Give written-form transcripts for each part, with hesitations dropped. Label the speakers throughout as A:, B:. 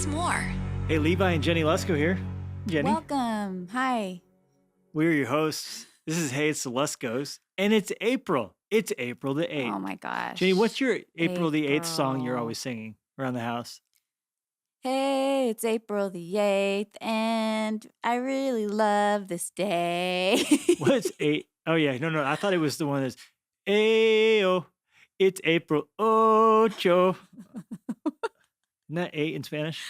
A: Access more.
B: Hey, Levi and Jennie Lusko here. Jennie.
C: Welcome. Hi.
B: We're your hosts. This is Hey, it's the Luskos. And it's April. It's April the 8th.
C: Oh my gosh.
B: Jennie, what's your April the 8th song you're
C: April.
B: always singing around the house?
C: Hey, it's April the 8th, and I really love this day.
B: What's 8? Oh, yeah. No. I thought it was the one that's, Ayo, it's April ocho. Isn't that 8 in Spanish?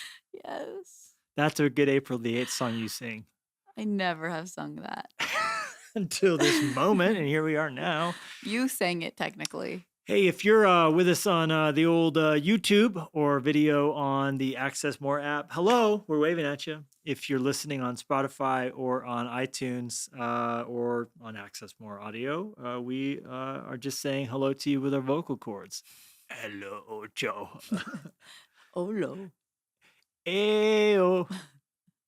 C: Yes.
B: That's a good April the 8th song you sing.
C: I never have sung that.
B: Until this moment, and here we are now.
C: You sang it technically.
B: Hey, if you're with us on the old YouTube or video on the Access More app, hello, we're waving at you. If you're listening on Spotify or on iTunes or on Access More Audio, we are just saying hello to you with our vocal cords. Hello, Joe.
C: Olo.
B: Ayo,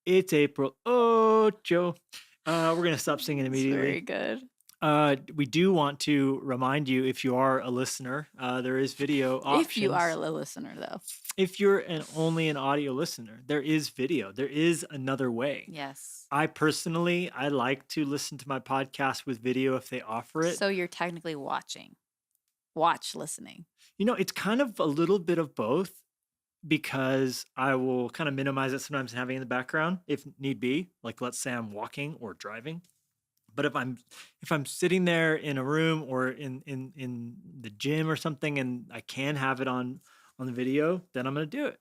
B: it's April ocho. We're going to stop singing immediately.
C: Very good.
B: We do want to remind you, if you are a listener, there is video options.
C: If you are a listener, though.
B: If you're only an audio listener, there is video. There is another way.
C: Yes.
B: I like to listen to my podcast with video if they offer it.
C: So you're technically watching. Watch listening.
B: You know, it's kind of a little bit of both because I will kind of minimize it sometimes having in the background if need be. Like, let's say I'm walking or driving. But if I'm sitting there in a room or in the gym or something and I can have it on the video, then I'm going to do it.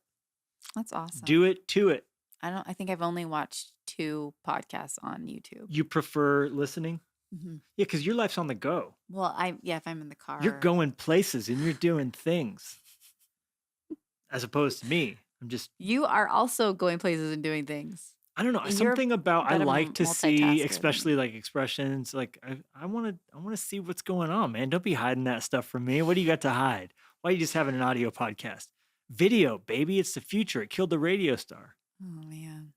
C: That's awesome.
B: Do it to it.
C: I think I've only watched 2 podcasts on YouTube.
B: You prefer listening?
C: Mm-hmm.
B: Yeah, because your life's on the go.
C: Well, if I'm in the car.
B: You're going places and you're doing things. As opposed to me.
C: You are also going places and doing things.
B: I don't know.
C: You're
B: Something about I like to see,
C: multitasker.
B: especially like expressions. Like I want to see what's going on, man. Don't be hiding that stuff from me. What do you got to hide? Why are you just having an audio podcast? Video, baby. It's the future. It killed the radio star.
C: Oh man.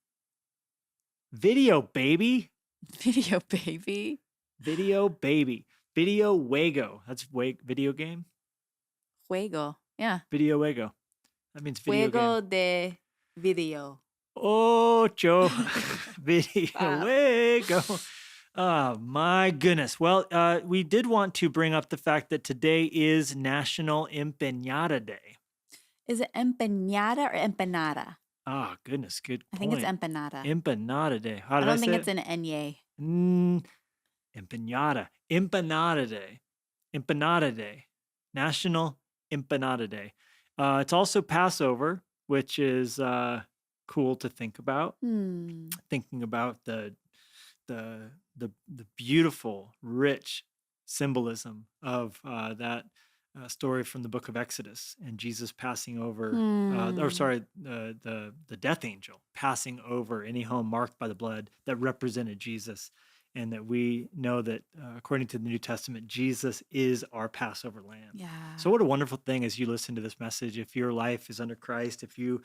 B: Video, baby.
C: Video baby.
B: Video, baby. Video Wago. That's video game.
C: Juego. Yeah.
B: Video Wago. That means video
C: Juego
B: game.
C: de video.
B: Ocho. Video
C: Stop.
B: Wago. Oh, my goodness. Well, we did want to bring up the fact that today is National Empanada Day.
C: Is it empanada or empanada?
B: Oh, goodness. Good point.
C: I think it's empanada.
B: Empanada Day. How
C: I
B: did I
C: don't
B: say
C: think
B: it?
C: it's an enye.
B: Empanada. Empanada Day. Empanada Day. National Empanada Day. It's also Passover, which is cool to think about. Thinking about the beautiful, rich symbolism of that story from the book of Exodus and Jesus passing over, the death angel passing over any home marked by the blood that represented Jesus. And that we know that according to the New Testament, Jesus is our Passover lamb.
C: Yeah.
B: So what a wonderful thing as you listen to this message. If your life is under Christ, if you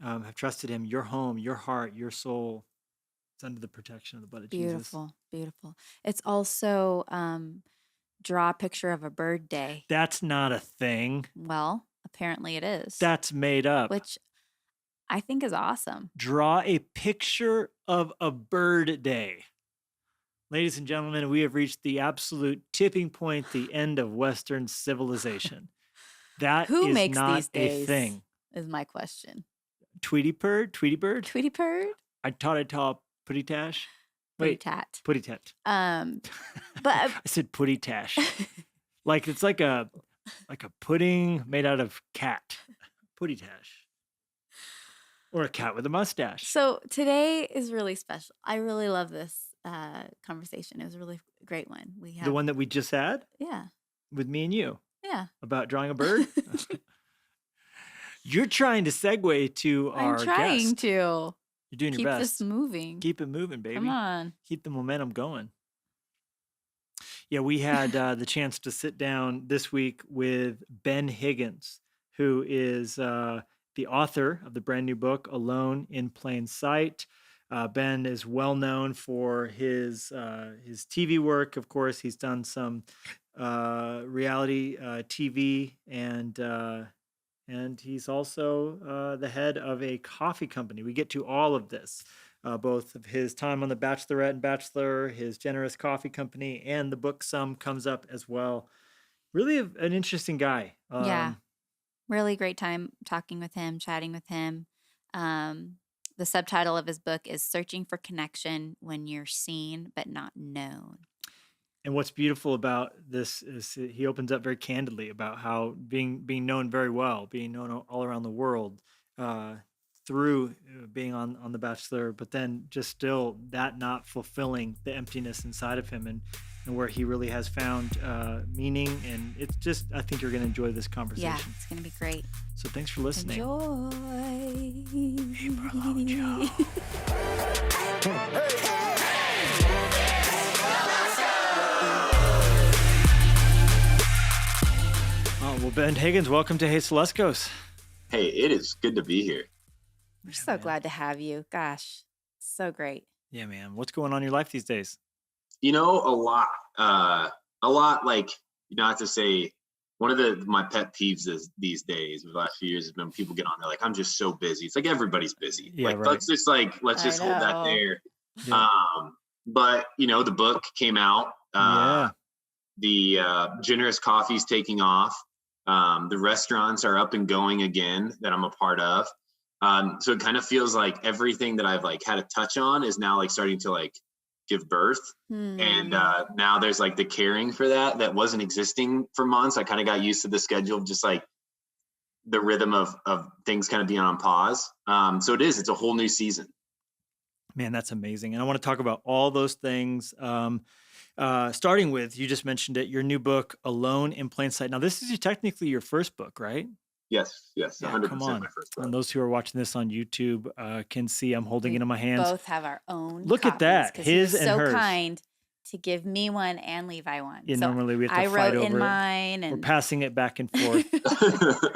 B: have trusted him, your home, your heart, your soul, it's under the protection of the blood of Jesus.
C: Beautiful. Beautiful. It's also draw a picture of a bird day.
B: That's not a thing.
C: Well, apparently it is.
B: That's made up.
C: Which I think is awesome.
B: Draw a picture of a bird day. Ladies and gentlemen, we have reached the absolute tipping point, the end of Western civilization. That
C: Who
B: is
C: makes
B: not
C: these days,
B: a thing.
C: is my question.
B: Tweety bird?
C: Tweety bird?
B: I taught putty tash.
C: Putty
B: Wait,
C: tat.
B: putty tat.
C: But
B: I said putty tash. Like it's like a pudding made out of cat. Putty tash. Or a cat with a mustache.
C: So today is really special. I really love this conversation. It was a really great one. We have
B: The one that we just had
C: Yeah.
B: with me and you
C: Yeah.
B: about drawing a bird. You're trying to segue to our
C: I'm trying
B: guest.
C: to
B: You're doing
C: keep
B: your
C: this
B: best.
C: moving.
B: Keep it moving, baby.
C: Come on.
B: Keep the momentum going. Yeah, we had the chance to sit down this week with Ben Higgins, who is the author of the brand new book, Alone in Plain Sight. Ben is well known for his TV work. Of course, he's done some reality TV and and he's also the head of a coffee company. We get to all of this, both of his time on The Bachelorette and Bachelor, his generous coffee company, and the book Some comes up as well. Really an interesting guy.
C: Yeah. Really great time talking with him, chatting with him. Um, the subtitle of his book is Searching for Connection When You're Seen But Not Known.
B: And what's beautiful about this is he opens up very candidly about how being known very well, being known all around the world, uh, through being on The Bachelor, but then just still that not fulfilling the emptiness inside of him, and where he really has found meaning. And it's just, I think you're going to enjoy this
C: Yeah,
B: conversation.
C: it's going to be great.
B: So thanks for listening.
C: Enjoy.
B: Well, Ben Higgins, welcome to Hey Luskos.
A: Hey, it is good to be here.
C: We're so glad to have you. Gosh, so great.
B: Yeah, man. What's going on in your life these days?
A: A lot. Like, not to say one of my pet peeves is these days, the last few years, has been people get on there like, I'm just so busy. It's like everybody's busy.
B: Yeah,
A: like,
B: right.
A: let's just hold that there.
B: Yeah.
A: But the book came out.
B: Yeah.
A: The generous coffee's taking off. The restaurants are up and going again that I'm a part of. So it kind of feels like everything that I've like had a touch on is now like starting to like give birth. And now there's like the caring for that wasn't existing for months. I kind of got used to the schedule of just like the rhythm of things kind of being on pause. So it's a whole new season.
B: Man, that's amazing. And I want to talk about all those things. Starting with, you just mentioned it, your new book, Alone in Plain Sight. Now, this is technically your first book, right?
A: Yes,
B: Yeah,
A: 100%
B: come on.
A: my first book.
B: And those who are watching this on YouTube can see I'm holding it in my hands.
C: Both have our own.
B: Look at that, his and hers.
C: So kind to give me one and Levi one.
B: Yeah,
C: so
B: normally we have to
C: I
B: fight
C: wrote
B: over
C: in
B: it.
C: mine, and
B: we're passing it back and forth.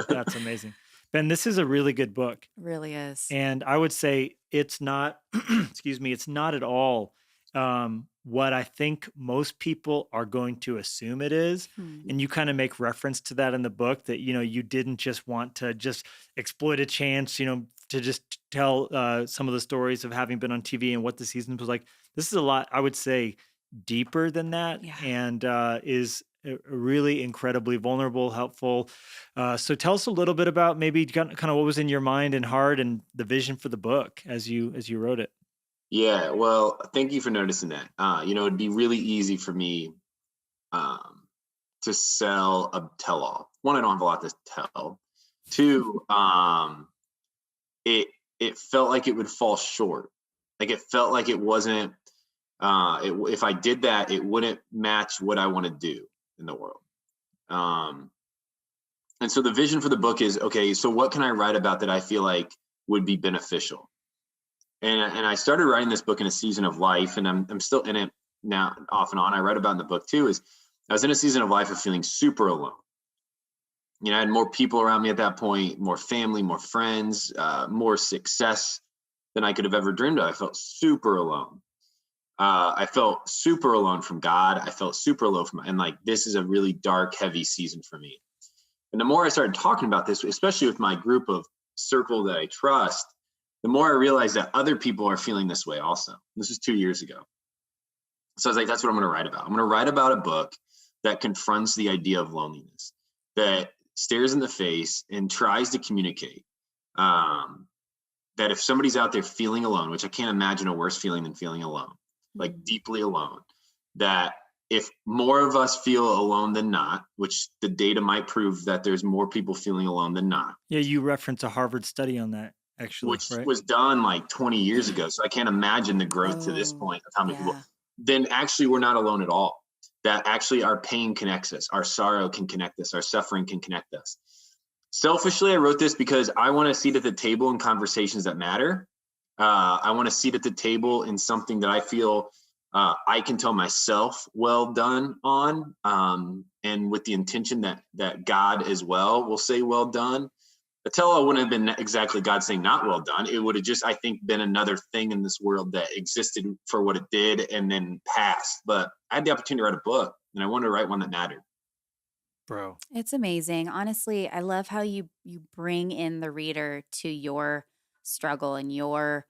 B: That's amazing. Ben, this is a really good book.
C: It really is.
B: And I would say it's not, excuse me, it's not at all what I think most people are going to assume it is. And you kind of make reference to that in the book, that, you didn't just want to just exploit a chance, to just tell some of the stories of having been on TV and what the season was like. This is a lot, I would say, deeper than that, and is really incredibly vulnerable, helpful. So tell us a little bit about maybe kind of what was in your mind and heart and the vision for the book as you wrote it.
A: Yeah, well, thank you for noticing that. It'd be really easy for me to sell a tell-all. One, I don't have a lot to tell. Two, it felt like it would fall short. Like it felt like it wasn't. If I did that, it wouldn't match what I want to do in the world. And so the vision for the book is, okay, so what can I write about that I feel like would be beneficial? And I started writing this book in a season of life, and I'm still in it now, off and on. I read about in the book too, is I was in a season of life of feeling super alone. I had more people around me at that point, more family, more friends, more success than I could have ever dreamed of. I felt super alone. I felt super alone from God. I felt super alone and like, this is a really dark, heavy season for me. And the more I started talking about this, especially with my group of circle that I trust, the more I realized that other people are feeling this way also. This was 2 years ago. So I was like, that's what I'm going to write about. I'm going to write about a book that confronts the idea of loneliness, that stares in the face and tries to communicate that if somebody's out there feeling alone, which I can't imagine a worse feeling than feeling alone, like deeply alone, that if more of us feel alone than not, which the data might prove that there's more people feeling alone than not.
B: Yeah, you reference a Harvard study on that, actually,
A: which
B: right?
A: was done like 20 years ago. So I can't imagine the growth to this point of how many people. Then actually we're not alone at all. That actually our pain connects us. Our sorrow can connect us. Our suffering can connect us. Selfishly, I wrote this because I want a seat at the table in conversations that matter. I want a seat at the table in something that I feel I can tell myself well done on, and with the intention that God as well will say well done. The tell-all wouldn't have been exactly God saying not well done. It would have just, I think, been another thing in this world that existed for what it did and then passed. But I had the opportunity to write a book, and I wanted to write one that mattered.
B: Bro.
C: It's amazing. Honestly, I love how you bring in the reader to your struggle and your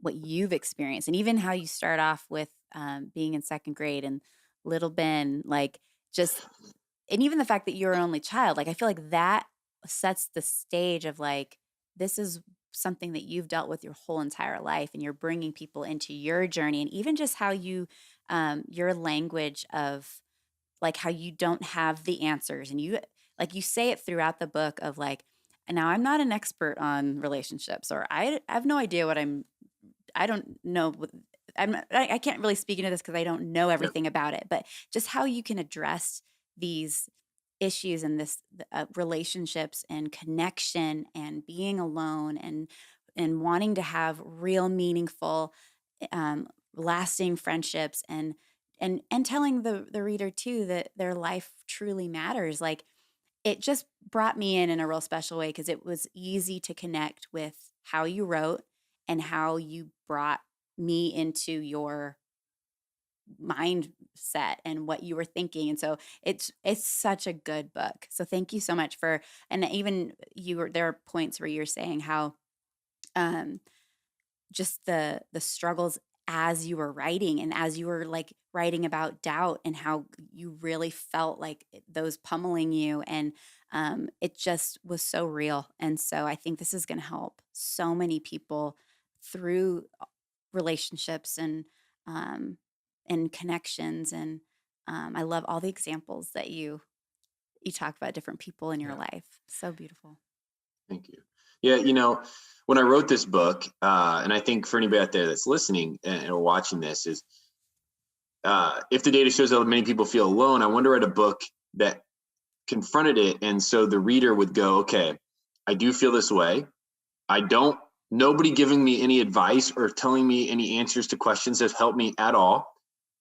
C: what you've experienced, and even how you start off with being in second grade and little Ben, like just, and even the fact that you're an only child, like I feel like that sets the stage of like this is something that you've dealt with your whole entire life, and you're bringing people into your journey, and even just how you your language of like how you don't have the answers, and you like you say it throughout the book of like, and now I'm not an expert on relationships, or I have no idea what I don't know I can't really speak into this because I don't know
A: Yep.
C: everything about it, but just how you can address these issues and this relationships and connection and being alone and wanting to have real meaningful lasting friendships and telling the reader too that their life truly matters. Like it just brought me in a real special way because it was easy to connect with how you wrote and how you brought me into your mindset and what you were thinking. And so it's such a good book. So thank you so much for, and even there are points where you're saying how um just the struggles as you were writing and as you were like writing about doubt and how you really felt like those pummeling you, and it just was so real. And so I think this is going to help so many people through relationships um and connections, and I love all the examples that you talk about different people in your
B: Yeah.
C: life. So beautiful.
A: Thank you. Yeah, when I wrote this book, and I think for anybody out there that's listening or watching this, is if the data shows that many people feel alone, I wanted to write a book that confronted it. And so the reader would go, okay, I do feel this way. Nobody giving me any advice or telling me any answers to questions has helped me at all.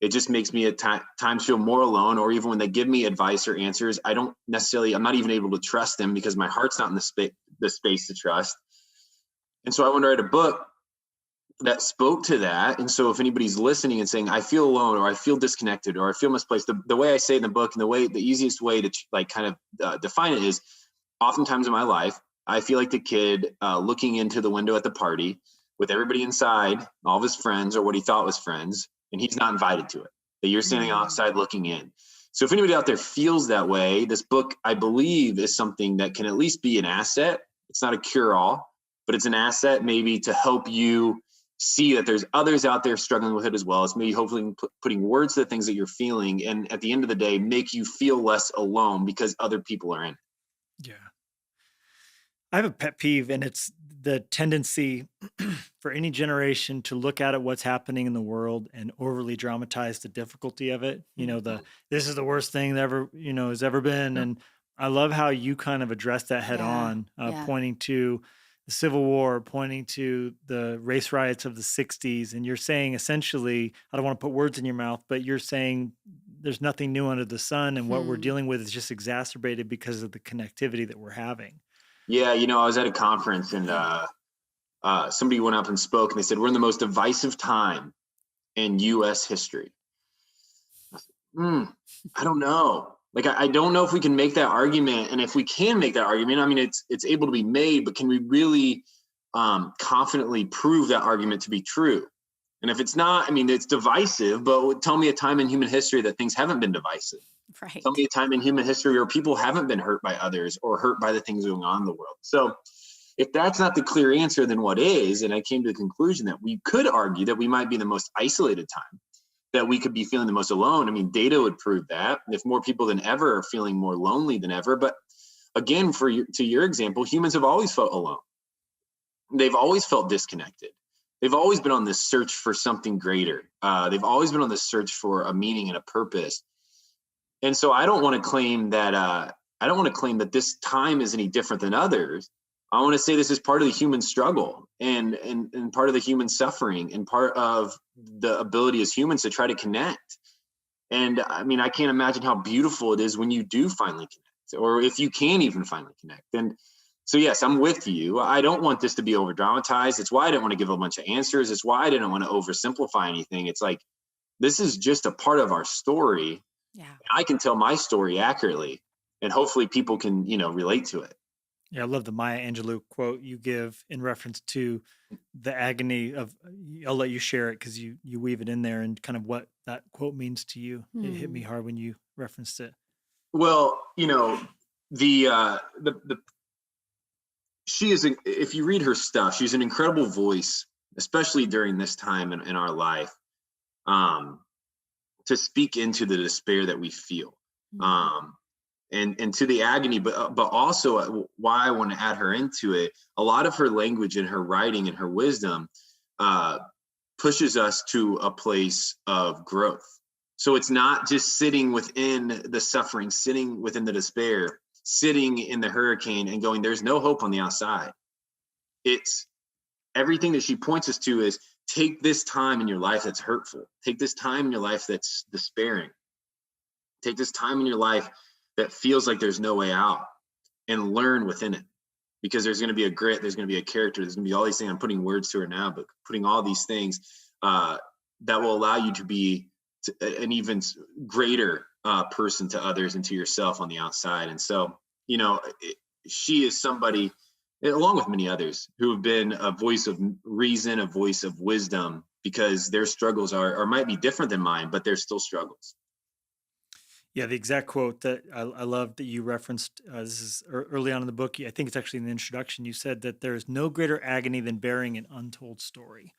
A: It just makes me at times feel more alone, or even when they give me advice or answers, I'm not even able to trust them because my heart's not in the space to trust. And so I want to write a book that spoke to that. And so if anybody's listening and saying, I feel alone, or I feel disconnected, or I feel misplaced, the way I say it in the book, and the easiest way to like kind of define it is, oftentimes in my life, I feel like the kid looking into the window at the party with everybody inside, all of his friends, or what he thought was friends, and he's not invited to it, that you're standing outside looking in. So if anybody out there feels that way, this book, I believe, is something that can at least be an asset. It's not a cure-all, but it's an asset maybe to help you see that there's others out there struggling with it as well. It's maybe hopefully putting words to the things that you're feeling, and at the end of the day, make you feel less alone because other people are in it.
B: Yeah. I have a pet peeve, and it's the tendency for any generation to look at what's happening in the world and overly dramatize the difficulty of it. This is the worst thing that ever, has ever been.
A: Yeah.
B: And I love how you kind of address that head on, pointing to the Civil War, pointing to the race riots of the 60s. And you're saying essentially, I don't want to put words in your mouth, but you're saying there's nothing new under the sun. And what we're dealing with is just exacerbated because of the connectivity that we're having.
A: Yeah, I was at a conference, and somebody went up and spoke, and they said, we're in the most divisive time in U.S. history. I said, I don't know. Like, I don't know if we can make that argument. And if we can make that argument, I mean, it's able to be made, but can we really confidently prove that argument to be true? And if it's not, I mean, it's divisive, but tell me a time in human history that things haven't been divisive.
C: Right.
A: Tell me a time in human history where people haven't been hurt by others or hurt by the things going on in the world. So if that's not the clear answer, then what is? And I came to the conclusion that we could argue that we might be the most isolated time, that we could be feeling the most alone. I mean, data would prove that. If more people than ever are feeling more lonely than ever. But again, to your example, humans have always felt alone. They've always felt disconnected. They've always been on this search for something greater. They've always been on this search for a meaning and a purpose. And so I don't want to claim that this time is any different than others. I want to say this is part of the human struggle and part of the human suffering and part of the ability as humans to try to connect. And I mean, I can't imagine how beautiful it is when you do finally connect, or if you can even finally connect. And so, yes, I'm with you. I don't want this to be over dramatized. It's why I didn't want to give a bunch of answers. It's why I didn't want to oversimplify anything. It's like, this is just a part of our story.
C: Yeah.
A: I can tell my story accurately, and hopefully people can, relate to it.
B: Yeah, I love the Maya Angelou quote you give in reference to the agony of. I'll let you share it because you weave it in there and kind of what that quote means to you. It hit me
C: Hmm.
B: hard when you referenced it.
A: Well, the she is, if you read her stuff, she's an incredible voice, especially during this time in our life, um, to speak into the despair that we feel.
C: Hmm.
A: Um, and to the agony, but also why I want to add her into it. A lot of her language and her writing and her wisdom uh, pushes us to a place of growth. So it's not just sitting within the suffering, sitting within the despair, sitting in the hurricane and going, "There's no hope on the outside." It's everything that she points us to is take this time in your life that's hurtful, take this time in your life that's despairing, take this time in your life that feels like there's no way out, and learn within it, because there's going to be a grit, there's going to be a character, there's going to be all these things. I'm putting words to her now, but putting all these things uh, that will allow you to be an even greater person to others and to yourself on the outside. And so, she is somebody, along with many others, who have been a voice of reason, a voice of wisdom, because their struggles are or might be different than mine, but they're still struggles.
B: Yeah, the exact quote that I love that you referenced. This is early on in the book. I think it's actually in the introduction. You said that there is no greater agony than bearing an untold story,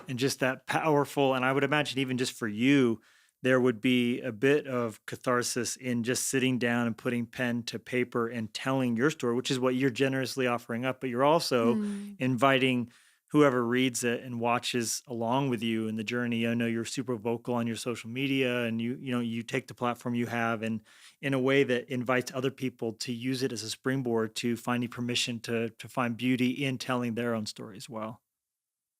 B: and just that powerful. And I would imagine even just for you, there would be a bit of catharsis in just sitting down and putting pen to paper and telling your story, which is what you're generously offering up. But you're also
C: Mm.
B: inviting whoever reads it and watches along with you in the journey. I know you're super vocal on your social media, and you take the platform you have and in a way that invites other people to use it as a springboard to finding permission to find beauty in telling their own story as well.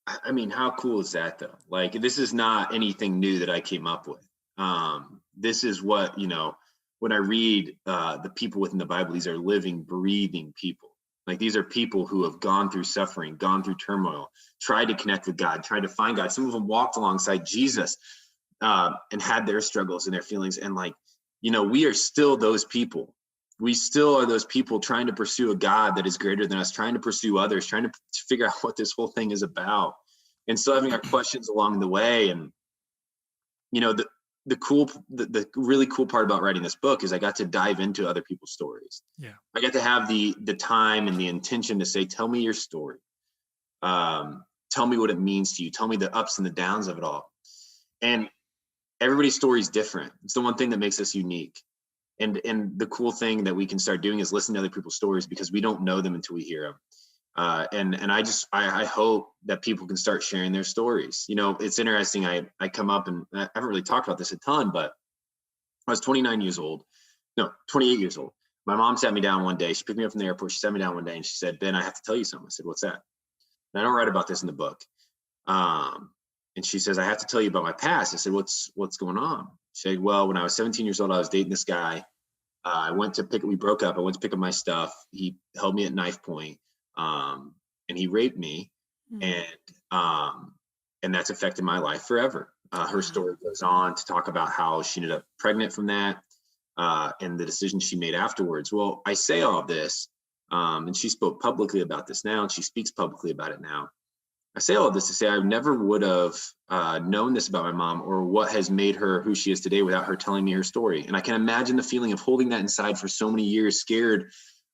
A: I mean, how cool is that though? Like, this is not anything new that I came up with. This is what, when I read the people within the Bible, these are living, breathing people. Like, these are people who have gone through suffering, gone through turmoil, tried to connect with God, tried to find God. Some of them walked alongside Jesus and had their struggles and their feelings. And like, we are still those people. We still are those people trying to pursue a God that is greater than us, trying to pursue others, trying to figure out what this whole thing is about, and still having our questions along the way. And you know, the the really cool part about writing this book is I got to dive into other people's stories.
B: Yeah.
A: I got to have the time and the intention to say, tell me your story. Tell me what it means to you. Tell me the ups and the downs of it all. And everybody's story is different. It's the one thing that makes us unique. And the cool thing that we can start doing is listen to other people's stories, because we don't know them until we hear them. And I hope that people can start sharing their stories. It's interesting. I come up, and I haven't really talked about this a ton, but I was 29 years old, no, 28 years old. My mom sat me down one day. She picked me up from the airport. She sat me down one day and she said, "Ben, I have to tell you something." I said, "What's that?" And I don't write about this in the book. Um, and she says, "I have to tell you about my past." I said, "What's going on?" She said, "Well, when I was 17 years old, I was dating this guy. We broke up. I went to pick up my stuff. He held me at knife point, um, and he raped me.
C: Mm.
A: And, um, and that's affected my life forever." Her
C: Wow.
A: story goes on to talk about how she ended up pregnant from that, and the decision she made afterwards. Well, I say all of this, and she spoke publicly about this now, and she speaks publicly about it now. I say all of this to say I never would have known this about my mom, or what has made her who she is today, without her telling me her story. And I can imagine the feeling of holding that inside for so many years, scared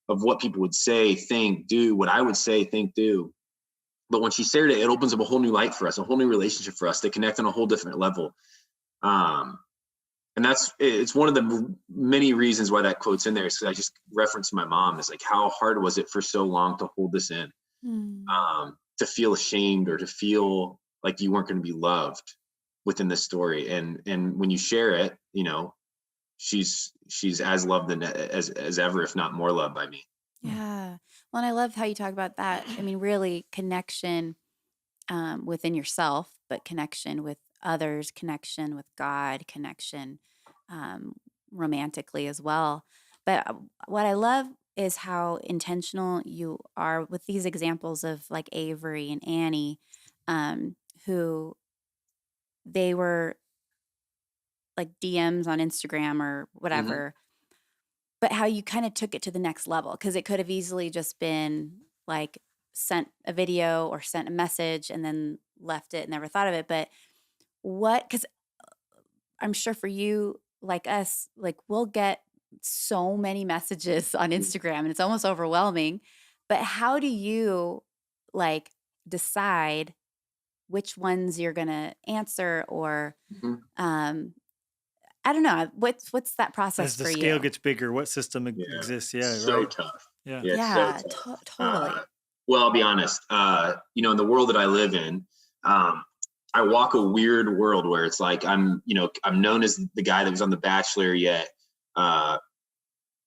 A: of what people would say, think, do, what I would say, think, do. But when she shared it, it opens up a whole new light for us, a whole new relationship for us to connect on a whole different level. Um, and it's one of the many reasons why that quote's in there. Is I just referenced my mom. It's like, how hard was it for so long to hold this in?
C: Mm.
A: To feel ashamed, or to feel like you weren't going to be loved within this story. And when you share it, she's as loved as ever, if not more loved by me.
C: Yeah. Well, and I love how you talk about that. I mean, really connection within yourself, but connection with others, connection with God, connection um, romantically as well. But what I love is how intentional you are with these examples of like Avery and Annie, who they were like DMs on Instagram or whatever, but how you kind of took it to the next level, because it could have easily just been like sent a video or sent a message and then left it and never thought of it. But because I'm sure for you, like us, like we'll get so many messages on Instagram and it's almost overwhelming. But how do you like decide which ones you're going to answer, or I don't know, what's that process
B: As the
C: for
B: scale
C: you?
B: gets bigger, what system exists? Yeah,
A: So
B: right.
A: tough.
B: Yeah.
C: Yeah,
A: so tough.
C: totally.
A: Well, I'll be honest. In the world that I live in, I walk a weird world where it's like I'm known as the guy that was on The Bachelor, yet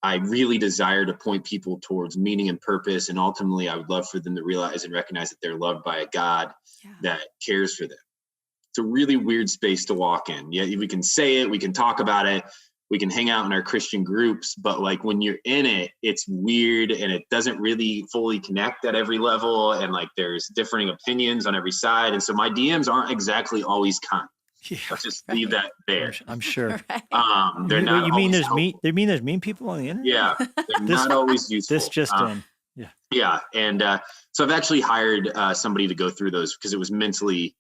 A: I really desire to point people towards meaning and purpose, and ultimately, I would love for them to realize and recognize that they're loved by a God that cares for them. It's a really weird space to walk in. Yeah, we can say it, we can talk about it, we can hang out in our Christian groups, but like when you're in it, it's weird and it doesn't really fully connect at every level. And like there's differing opinions on every side. And so my DMs aren't exactly always kind.
B: Yeah,
A: Let's just leave that there.
B: I'm sure.
C: Right.
A: They're not.
B: You mean
A: always
B: there's mean people on the internet?
A: Yeah, they're not always useful.
B: This just in. Yeah.
A: Yeah, and so I've actually hired somebody to go through those because it was mentally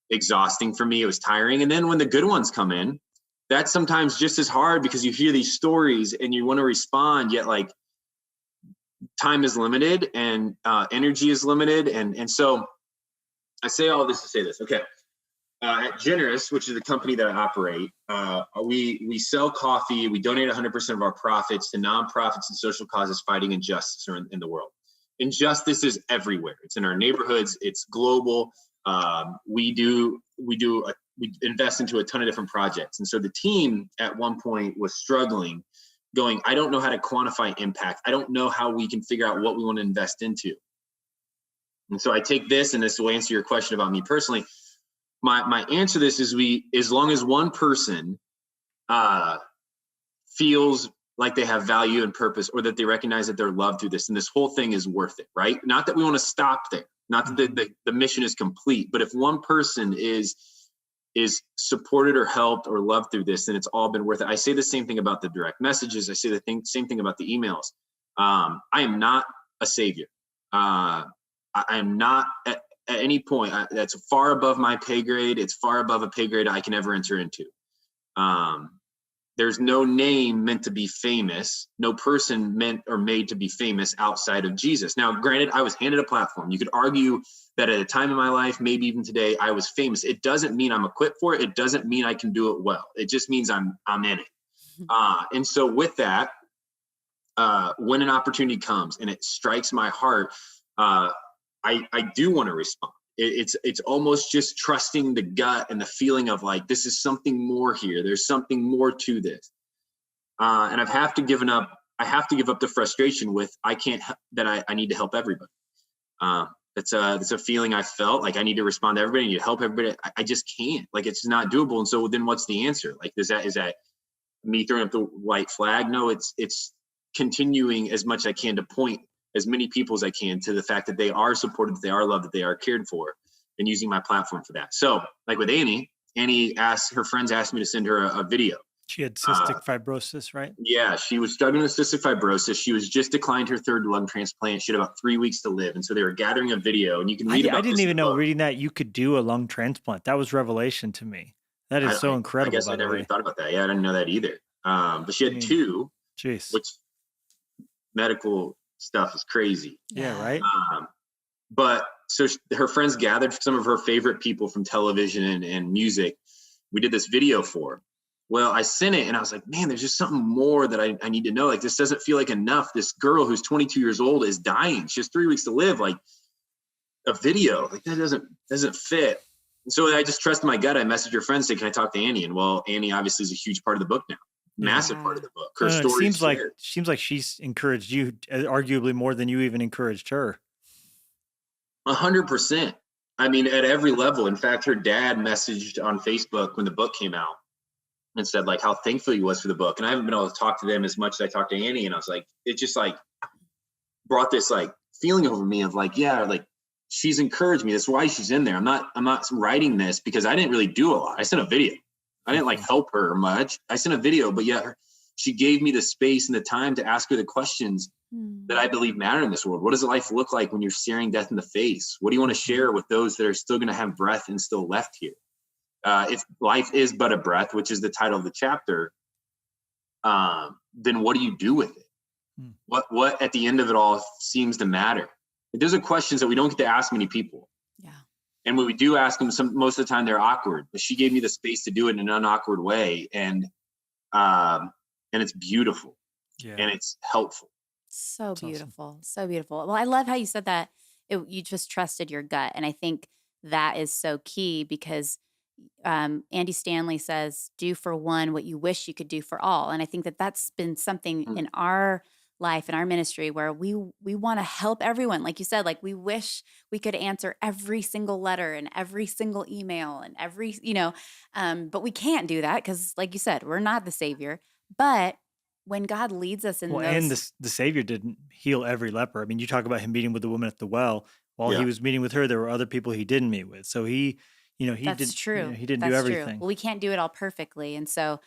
A: exhausting for me. It was tiring. And then when the good ones come in, that's sometimes just as hard because you hear these stories and you want to respond, yet like time is limited and energy is limited. And so I say all this to say this. Okay. At Generous, which is the company that I operate, we sell coffee. We donate 100% of our profits to nonprofits and social causes fighting injustice in the world. Injustice is everywhere. It's in our neighborhoods. It's global. We invest into a ton of different projects. And so the team at one point was struggling, going, I don't know how to quantify impact. I don't know how we can figure out what we want to invest into. And so I take this, and this will answer your question about me personally. My answer to this is as long as one person feels like they have value and purpose, or that they recognize that they're loved through this, and this whole thing is worth it, right? Not that we want to stop there, not that the mission is complete, but if one person is supported or helped or loved through this, then it's all been worth it. I say the same thing about the direct messages. I say the same thing about the emails. I am not a savior. I am not at any point. That's far above my pay grade. It's far above a pay grade I can ever enter into. There's no name meant to be famous, no person meant or made to be famous outside of Jesus. Now, granted, I was handed a platform. You could argue that at a time in my life, maybe even today, I was famous. It doesn't mean I'm equipped for it. It doesn't mean I can do it well. It just means I'm in it. And so with that, when an opportunity comes and it strikes my heart, I do want to respond. It's almost just trusting the gut and the feeling of like, this is something more here. There's something more to this. And I have to give up the frustration with, I need to help everybody. That's a feeling I felt like I need to respond to everybody. I need to help everybody. I just can't, like, it's not doable. And so then what's the answer? Like, is that me throwing up the white flag? No, it's continuing as much as I can to point as many people as I can to the fact that they are supported, that they are loved, that they are cared for, and using my platform for that. So like with Annie her friends asked me to send her a video.
B: She had cystic fibrosis, right?
A: Yeah, she was struggling with cystic fibrosis. She was just declined her third lung transplant. She had about 3 weeks to live. And so they were gathering a video, and you can read about
B: I didn't even know reading that you could do a lung transplant. That was revelation to me. That is so incredible.
A: I guess I never even thought about that. Yeah, I didn't know that either. But she had two, which medical stuff is crazy.
B: Yeah, right.
A: But so her friends gathered some of her favorite people from television and music. We did this video for her. Well, I sent it and I was like, man, there's just something more that I need to know. Like, this doesn't feel like enough. This girl who's 22 years old is dying. She has 3 weeks to live. Like, a video, like, that doesn't fit. And so I just trusted my gut. I messaged her friends, said, can I talk to Annie? And well, Annie obviously is a huge part of the book now. Massive part of the book. Her story
B: seems like she's encouraged you arguably more than you even encouraged her.
A: 100%. I mean, at every level. In fact, her dad messaged on Facebook when the book came out and said like how thankful he was for the book. And I haven't been able to talk to them as much as I talked to Annie. And I was like, it just like brought this like feeling over me of like, yeah, like she's encouraged me. That's why she's in there. I'm not writing this because I didn't really do a lot. I sent a video. I didn't like help her much. I sent a video, but yet she gave me the space and the time to ask her the questions that I believe matter in this world. What does life look like when you're staring death in the face? What do you want to share with those that are still going to have breath and still left here? If life is but a breath, which is the title of the chapter, then what do you do with it? What at the end of it all seems to matter? Those are questions that we don't get to ask many people.
C: Yeah.
A: And when we do ask them, most of the time they're awkward. But she gave me the space to do it in an unawkward way, and it's beautiful, and it's helpful.
C: So
B: That's awesome.
C: beautiful. So beautiful. Well, I love how you said that you just trusted your gut. And I think that is so key because Andy Stanley says, do for one what you wish you could do for all. And I think that that's been something in our life, in our ministry, where we want to help everyone. Like you said, like we wish we could answer every single letter and every single email and every, but we can't do that because, like you said, we're not the Savior. But when God leads us in
B: and the Savior didn't heal every leper. I mean, you talk about him meeting with the woman at the well. While he was meeting with her, there were other people he didn't meet with. So he
C: that's true.
B: he didn't
C: That's
B: do everything.
C: True. Well, we can't do it all perfectly. And so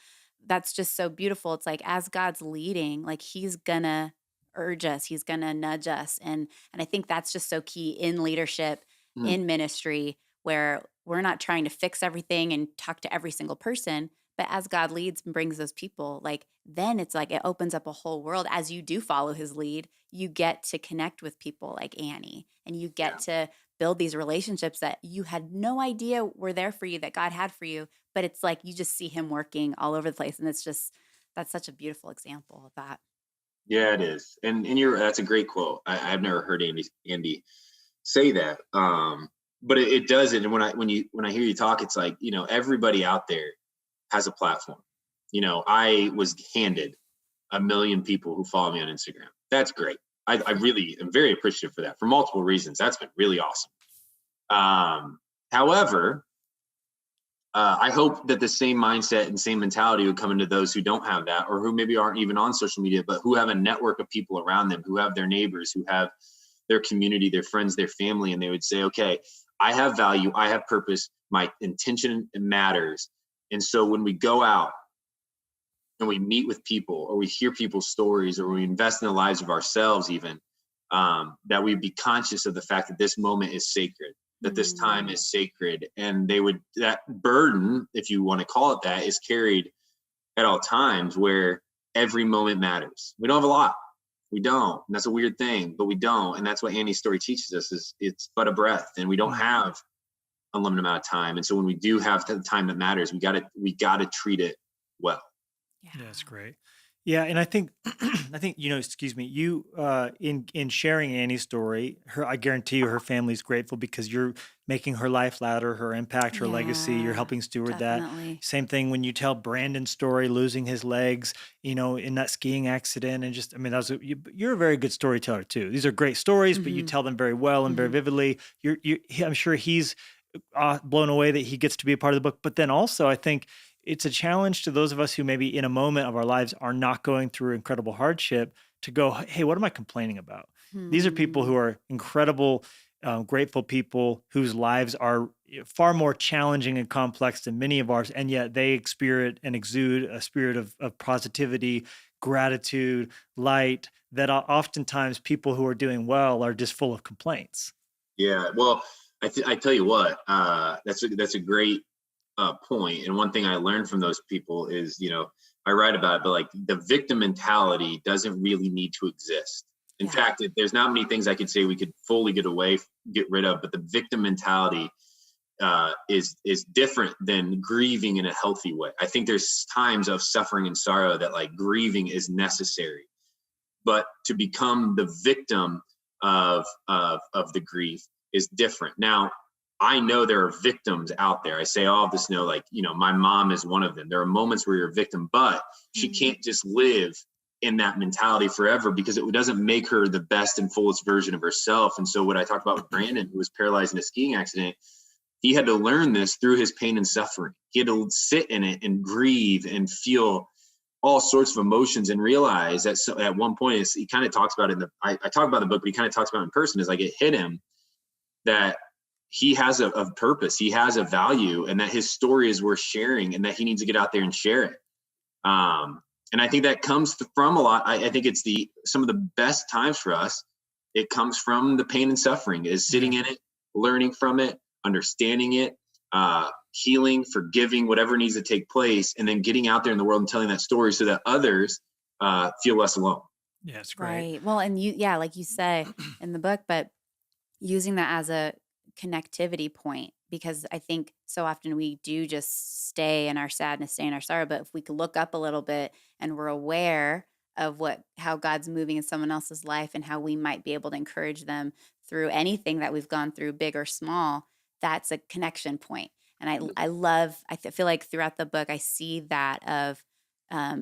C: that's just so beautiful. It's like as God's leading, like he's gonna urge us, he's gonna nudge us. And I think that's just so key in leadership, in ministry, where we're not trying to fix everything and talk to every single person. But as God leads and brings those people, like then it's like it opens up a whole world. As you do follow his lead, you get to connect with people like Annie, and you get to build these relationships that you had no idea were there for you, that God had for you. But it's like you just see him working all over the place. And it's just, that's such a beautiful example of that.
A: Yeah, it is. And that's a great quote. I've never heard Andy say that. But it does it. And when I hear you talk, it's like, everybody out there has a platform. I was handed 1 million people who follow me on Instagram. That's great. I really am very appreciative for that for multiple reasons. That's been really awesome. However, I hope that the same mindset and same mentality would come into those who don't have that, or who maybe aren't even on social media, but who have a network of people around them, who have their neighbors, who have their community, their friends, their family. And they would say, okay, I have value, I have purpose, my intention matters. And so when we go out and we meet with people, or we hear people's stories, or we invest in the lives of ourselves even, that we be conscious of the fact that this moment is sacred, that this time is sacred. And that burden, if you want to call it that, is carried at all times, where every moment matters. We don't have a lot. We don't. And that's a weird thing, but we don't. And that's what Annie's story teaches us, is it's but a breath, and we don't have unlimited amount of time. And so when we do have the time that matters, we got to treat it well.
B: Yeah, that's great. Yeah, and I think excuse me, you in sharing Annie's story, I guarantee you her family's grateful because you're making her life louder, her impact, her legacy. You're helping steward
C: definitely.
B: that. Same thing when you tell Brandon's story, losing his legs, in that skiing accident, and you're a very good storyteller too. These are great stories, but you tell them very well and very vividly. I'm sure he's blown away that he gets to be a part of the book. But then also, I think it's a challenge to those of us who maybe in a moment of our lives are not going through incredible hardship to go, hey, what am I complaining about? These are people who are incredible, grateful people whose lives are far more challenging and complex than many of ours. And yet they exude a spirit of positivity, gratitude, light, that oftentimes people who are doing well are just full of complaints.
A: Yeah, well, I tell you what, that's a great point. And one thing I learned from those people is, I write about it, but like the victim mentality doesn't really need to exist. In fact, there's not many things I could say we could fully get rid of, but the victim mentality is different than grieving in a healthy way. I think there's times of suffering and sorrow that like grieving is necessary, but to become the victim of the grief is different. Now, I know there are victims out there. I say all of this, my mom is one of them. There are moments where you're a victim, but she can't just live in that mentality forever, because it doesn't make her the best and fullest version of herself. And so what I talked about with Brandon, who was paralyzed in a skiing accident, he had to learn this through his pain and suffering. He had to sit in it and grieve and feel all sorts of emotions, and realize that at one point, he kind of talks about it I talk about the book, but he kind of talks about it in person, is like it hit him that he has a purpose, he has a value, and that his story is worth sharing, and that he needs to get out there and share it. And I think that comes from a lot. I think it's some of the best times for us. It comes from the pain and suffering, is sitting in it, learning from it, understanding it, healing, forgiving, whatever needs to take place, and then getting out there in the world and telling that story so that others feel less alone.
B: Yeah, it's great.
C: Right. Well, and like you say in the book, but using that as a connectivity point, because I think so often we do just stay in our sadness, stay in our sorrow. But if we could look up a little bit and we're aware of how God's moving in someone else's life and how we might be able to encourage them through anything that we've gone through, big or small, that's a connection point. And I feel like throughout the book, I see that of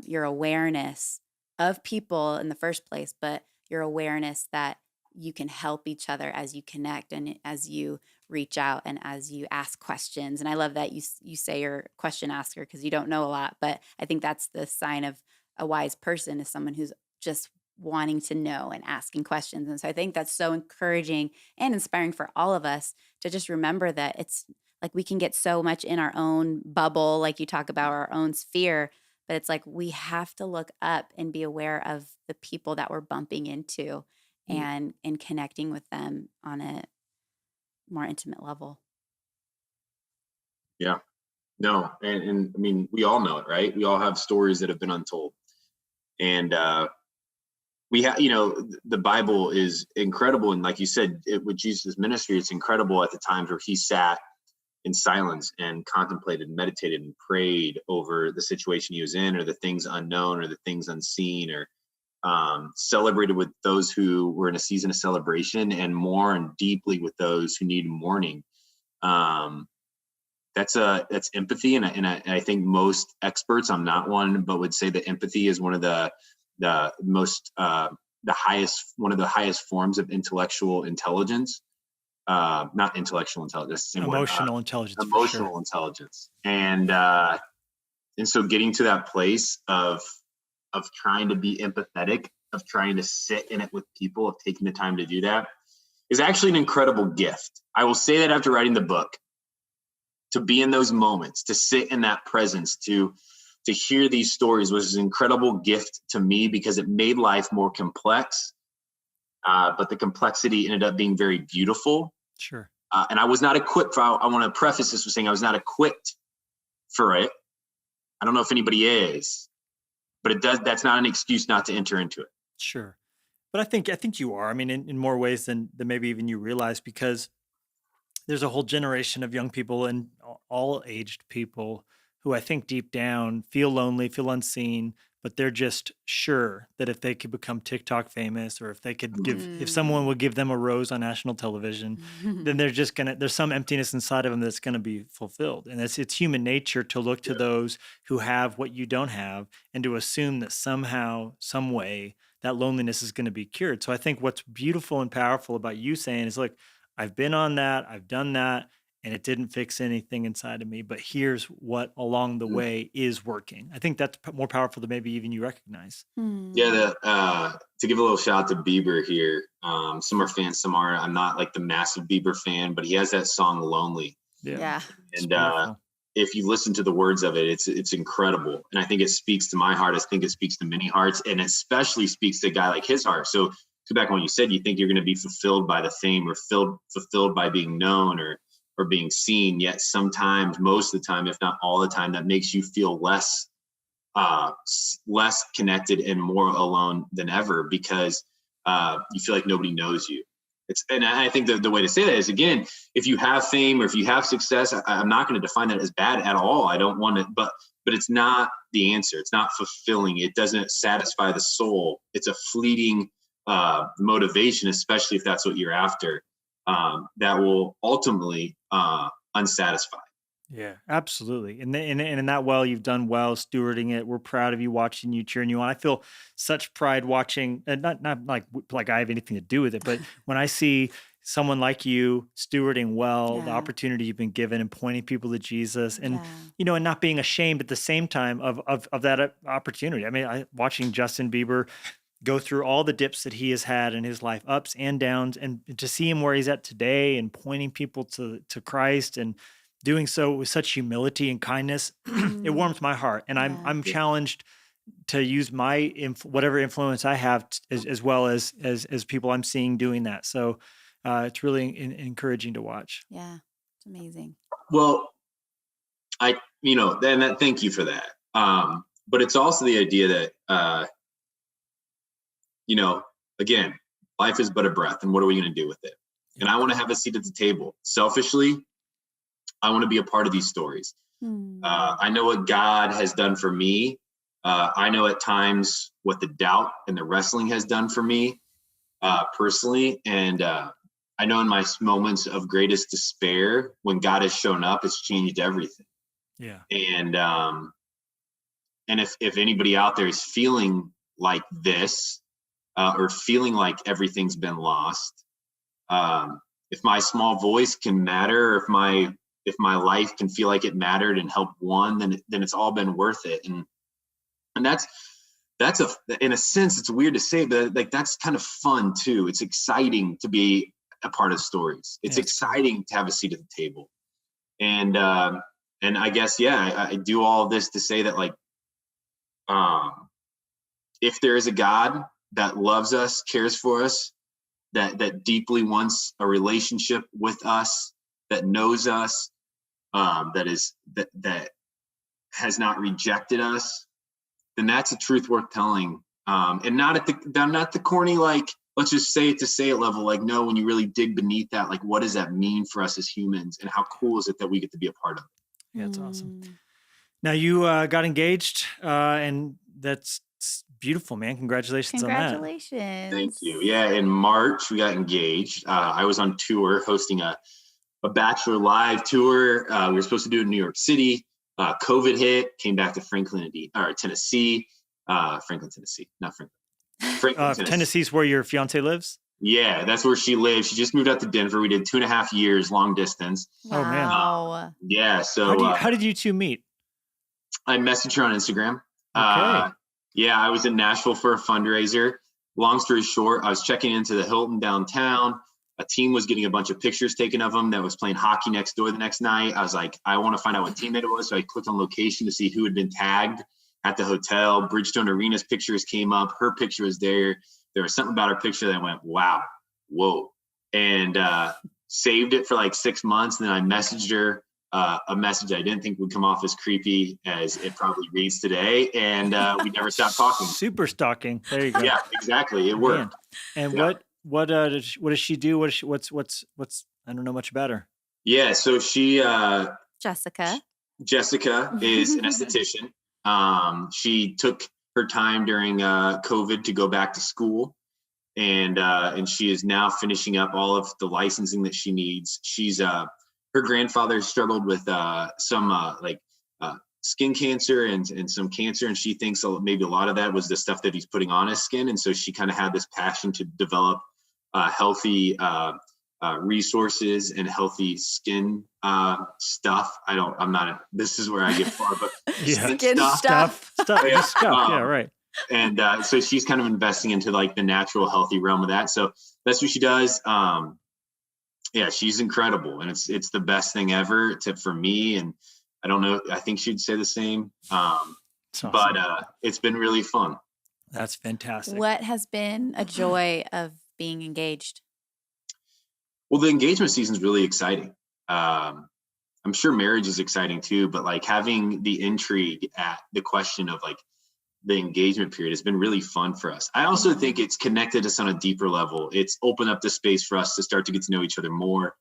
C: your awareness of people in the first place, but your awareness that you can help each other as you connect and as you reach out and as you ask questions. And I love that you say you're a question asker because you don't know a lot, but I think that's the sign of a wise person, is someone who's just wanting to know and asking questions. And so I think that's so encouraging and inspiring for all of us to just remember that it's like we can get so much in our own bubble, like you talk about, our own sphere, but it's like we have to look up and be aware of the people that we're bumping into and connecting with them on a more intimate level.
A: Yeah. No. And I mean, we all know it, right? We all have stories that have been untold. And we have, the Bible is incredible. And like you said, with Jesus' ministry, it's incredible at the times where he sat in silence and contemplated, meditated, and prayed over the situation he was in, or the things unknown, or the things unseen, or celebrated with those who were in a season of celebration, and mourned deeply with those who need mourning. That's empathy, and I think most experts, I'm not one, but would say that empathy is one of the highest forms of intellectual intelligence. Not intellectual intelligence,
B: Emotional intelligence.
A: Emotional intelligence, and so getting to that place of trying to be empathetic, of trying to sit in it with people, of taking the time to do that, is actually an incredible gift. I will say that after writing the book, to be in those moments, to sit in that presence, to hear these stories was an incredible gift to me, because it made life more complex. But the complexity ended up being very beautiful.
B: Sure.
A: And I was not equipped for, I want to preface this with saying I was not equipped for it. I don't know if anybody is, but that's not an excuse not to enter into it.
B: Sure. But I think you are. I mean, in more ways than maybe even you realize, because there's a whole generation of young people and all aged people who I think deep down feel lonely, feel unseen, but they're just sure that if they could become TikTok famous, or if they could if someone would give them a rose on national television, then there's some emptiness inside of them that's going to be fulfilled. And it's human nature to look to those who have what you don't have, and to assume that somehow, some way, that loneliness is going to be cured. So I think what's beautiful and powerful about you saying is, like, I've been on that, I've done that, and it didn't fix anything inside of me, but here's what along the way is working. I think that's more powerful than maybe even you recognize.
A: Yeah, to give a little shout out to Bieber here. Some are fans, some aren't. I'm not like the massive Bieber fan, but he has that song "Lonely."
C: Yeah.
A: And if you listen to the words of it, it's incredible. And I think it speaks to my heart. I think it speaks to many hearts, and especially speaks to a guy like his heart. So to back when you said you think you're going to be fulfilled by the fame, or fulfilled by being known, or being seen, yet sometimes, most of the time, if not all the time, that makes you feel less connected and more alone than ever, because you feel like nobody knows you. And I think the way to say that is, again, if you have fame or if you have success, I'm not going to define that as bad at all. I don't want it, but it's not the answer. It's not fulfilling. It doesn't satisfy the soul. It's a fleeting motivation, especially if that's what you're after. That will ultimately unsatisfied.
B: Yeah, absolutely. And in that you've done well stewarding it. We're proud of you, watching you, cheering you on. I feel such pride watching, and not like I have anything to do with it, but when I see someone like you stewarding well the opportunity you've been given, and pointing people to Jesus, and and not being ashamed at the same time of that opportunity. I mean, watching Justin Bieber go through all the dips that he has had in his life, ups and downs, and to see him where he's at today and pointing people to Christ and doing so with such humility and kindness, it warms my heart. And I'm challenged to use my whatever influence I have as well as people I'm seeing doing that. So it's really encouraging to watch.
C: Yeah, it's amazing.
A: Well, thank you for that. But it's also the idea that, again, life is but a breath, and what are we going to do with it? And I want to have a seat at the table. Selfishly, I want to be a part of these stories. I know what God has done for me. I know at times what the doubt and the wrestling has done for me personally. And I know in my moments of greatest despair, when God has shown up, it's changed everything.
B: Yeah.
A: And if anybody out there is feeling like this, or feeling like everything's been lost, if my small voice can matter, or if my life can feel like it mattered and helped one, then it's all been worth it. And that's in a sense, it's weird to say, but like that's kind of fun too. It's exciting to be a part of stories. It's exciting to have a seat at the table. And I guess, I do all of this to say that, like, if there is a God that loves us, cares for us, that deeply wants a relationship with us, that knows us, that has not rejected us, then that's a truth worth telling. And not at the corny, like, let's just say it to say it level. Like, no, when you really dig beneath that, like, what does that mean for us as humans, and how cool is it that we get to be a part of it?
B: Yeah, it's awesome. Now you got engaged, and that's beautiful, man. Congratulations on that.
C: Congratulations.
A: Thank you. Yeah, in March we got engaged. I was on tour hosting a Bachelor live tour. We were supposed to do it in New York City. COVID hit, came back to Tennessee. Franklin, Tennessee, not Franklin.
B: Tennessee's where your fiance lives?
A: Yeah, that's where she lives. She just moved out to Denver. We did 2.5 years long distance.
C: Wow.
B: Oh man.
A: Yeah. So
B: how did you two meet?
A: I messaged her on Instagram.
B: Okay.
A: I was in Nashville for a fundraiser. Long story short, I was checking into the Hilton downtown. A team was getting a bunch of pictures taken of them that was playing hockey next door the next night. I was like, I want to find out what team it was. So I clicked on location to see who had been tagged at the hotel. Bridgestone Arena's pictures came up. Her picture was there. There was something about her picture that I went, wow, whoa. And saved it for like 6 months. And then I messaged her a message I didn't think would come off as creepy as it probably reads today. And we never stopped talking.
B: Super stalking. There you go.
A: Yeah, exactly. It worked.
B: And what does she do? What's I don't know much about her.
A: Yeah, so she
C: Jessica
A: is an esthetician. She took her time during COVID to go back to school, and she is now finishing up all of the licensing that she needs. She's her grandfather struggled with some skin cancer and some cancer, and she thinks maybe a lot of that was the stuff that he's putting on his skin, and so she kind of had this passion to develop healthy resources and healthy skin stuff. This is where I get far, but
C: skin
B: stuff. Yeah, right.
A: And so she's kind of investing into like the natural healthy realm of that. So that's what she does. Yeah, she's incredible, and it's the best thing ever for me. And I don't know, I think she'd say the same.
B: Awesome.
A: But it's been really fun.
B: That's fantastic.
C: What has been a joy of being engaged?
A: Well, the engagement season is really exciting. I'm sure marriage is exciting too, but like having the intrigue at the question of like the engagement period has been really fun for us. I also think it's connected us on a deeper level. It's opened up the space for us to start to get to know each other more,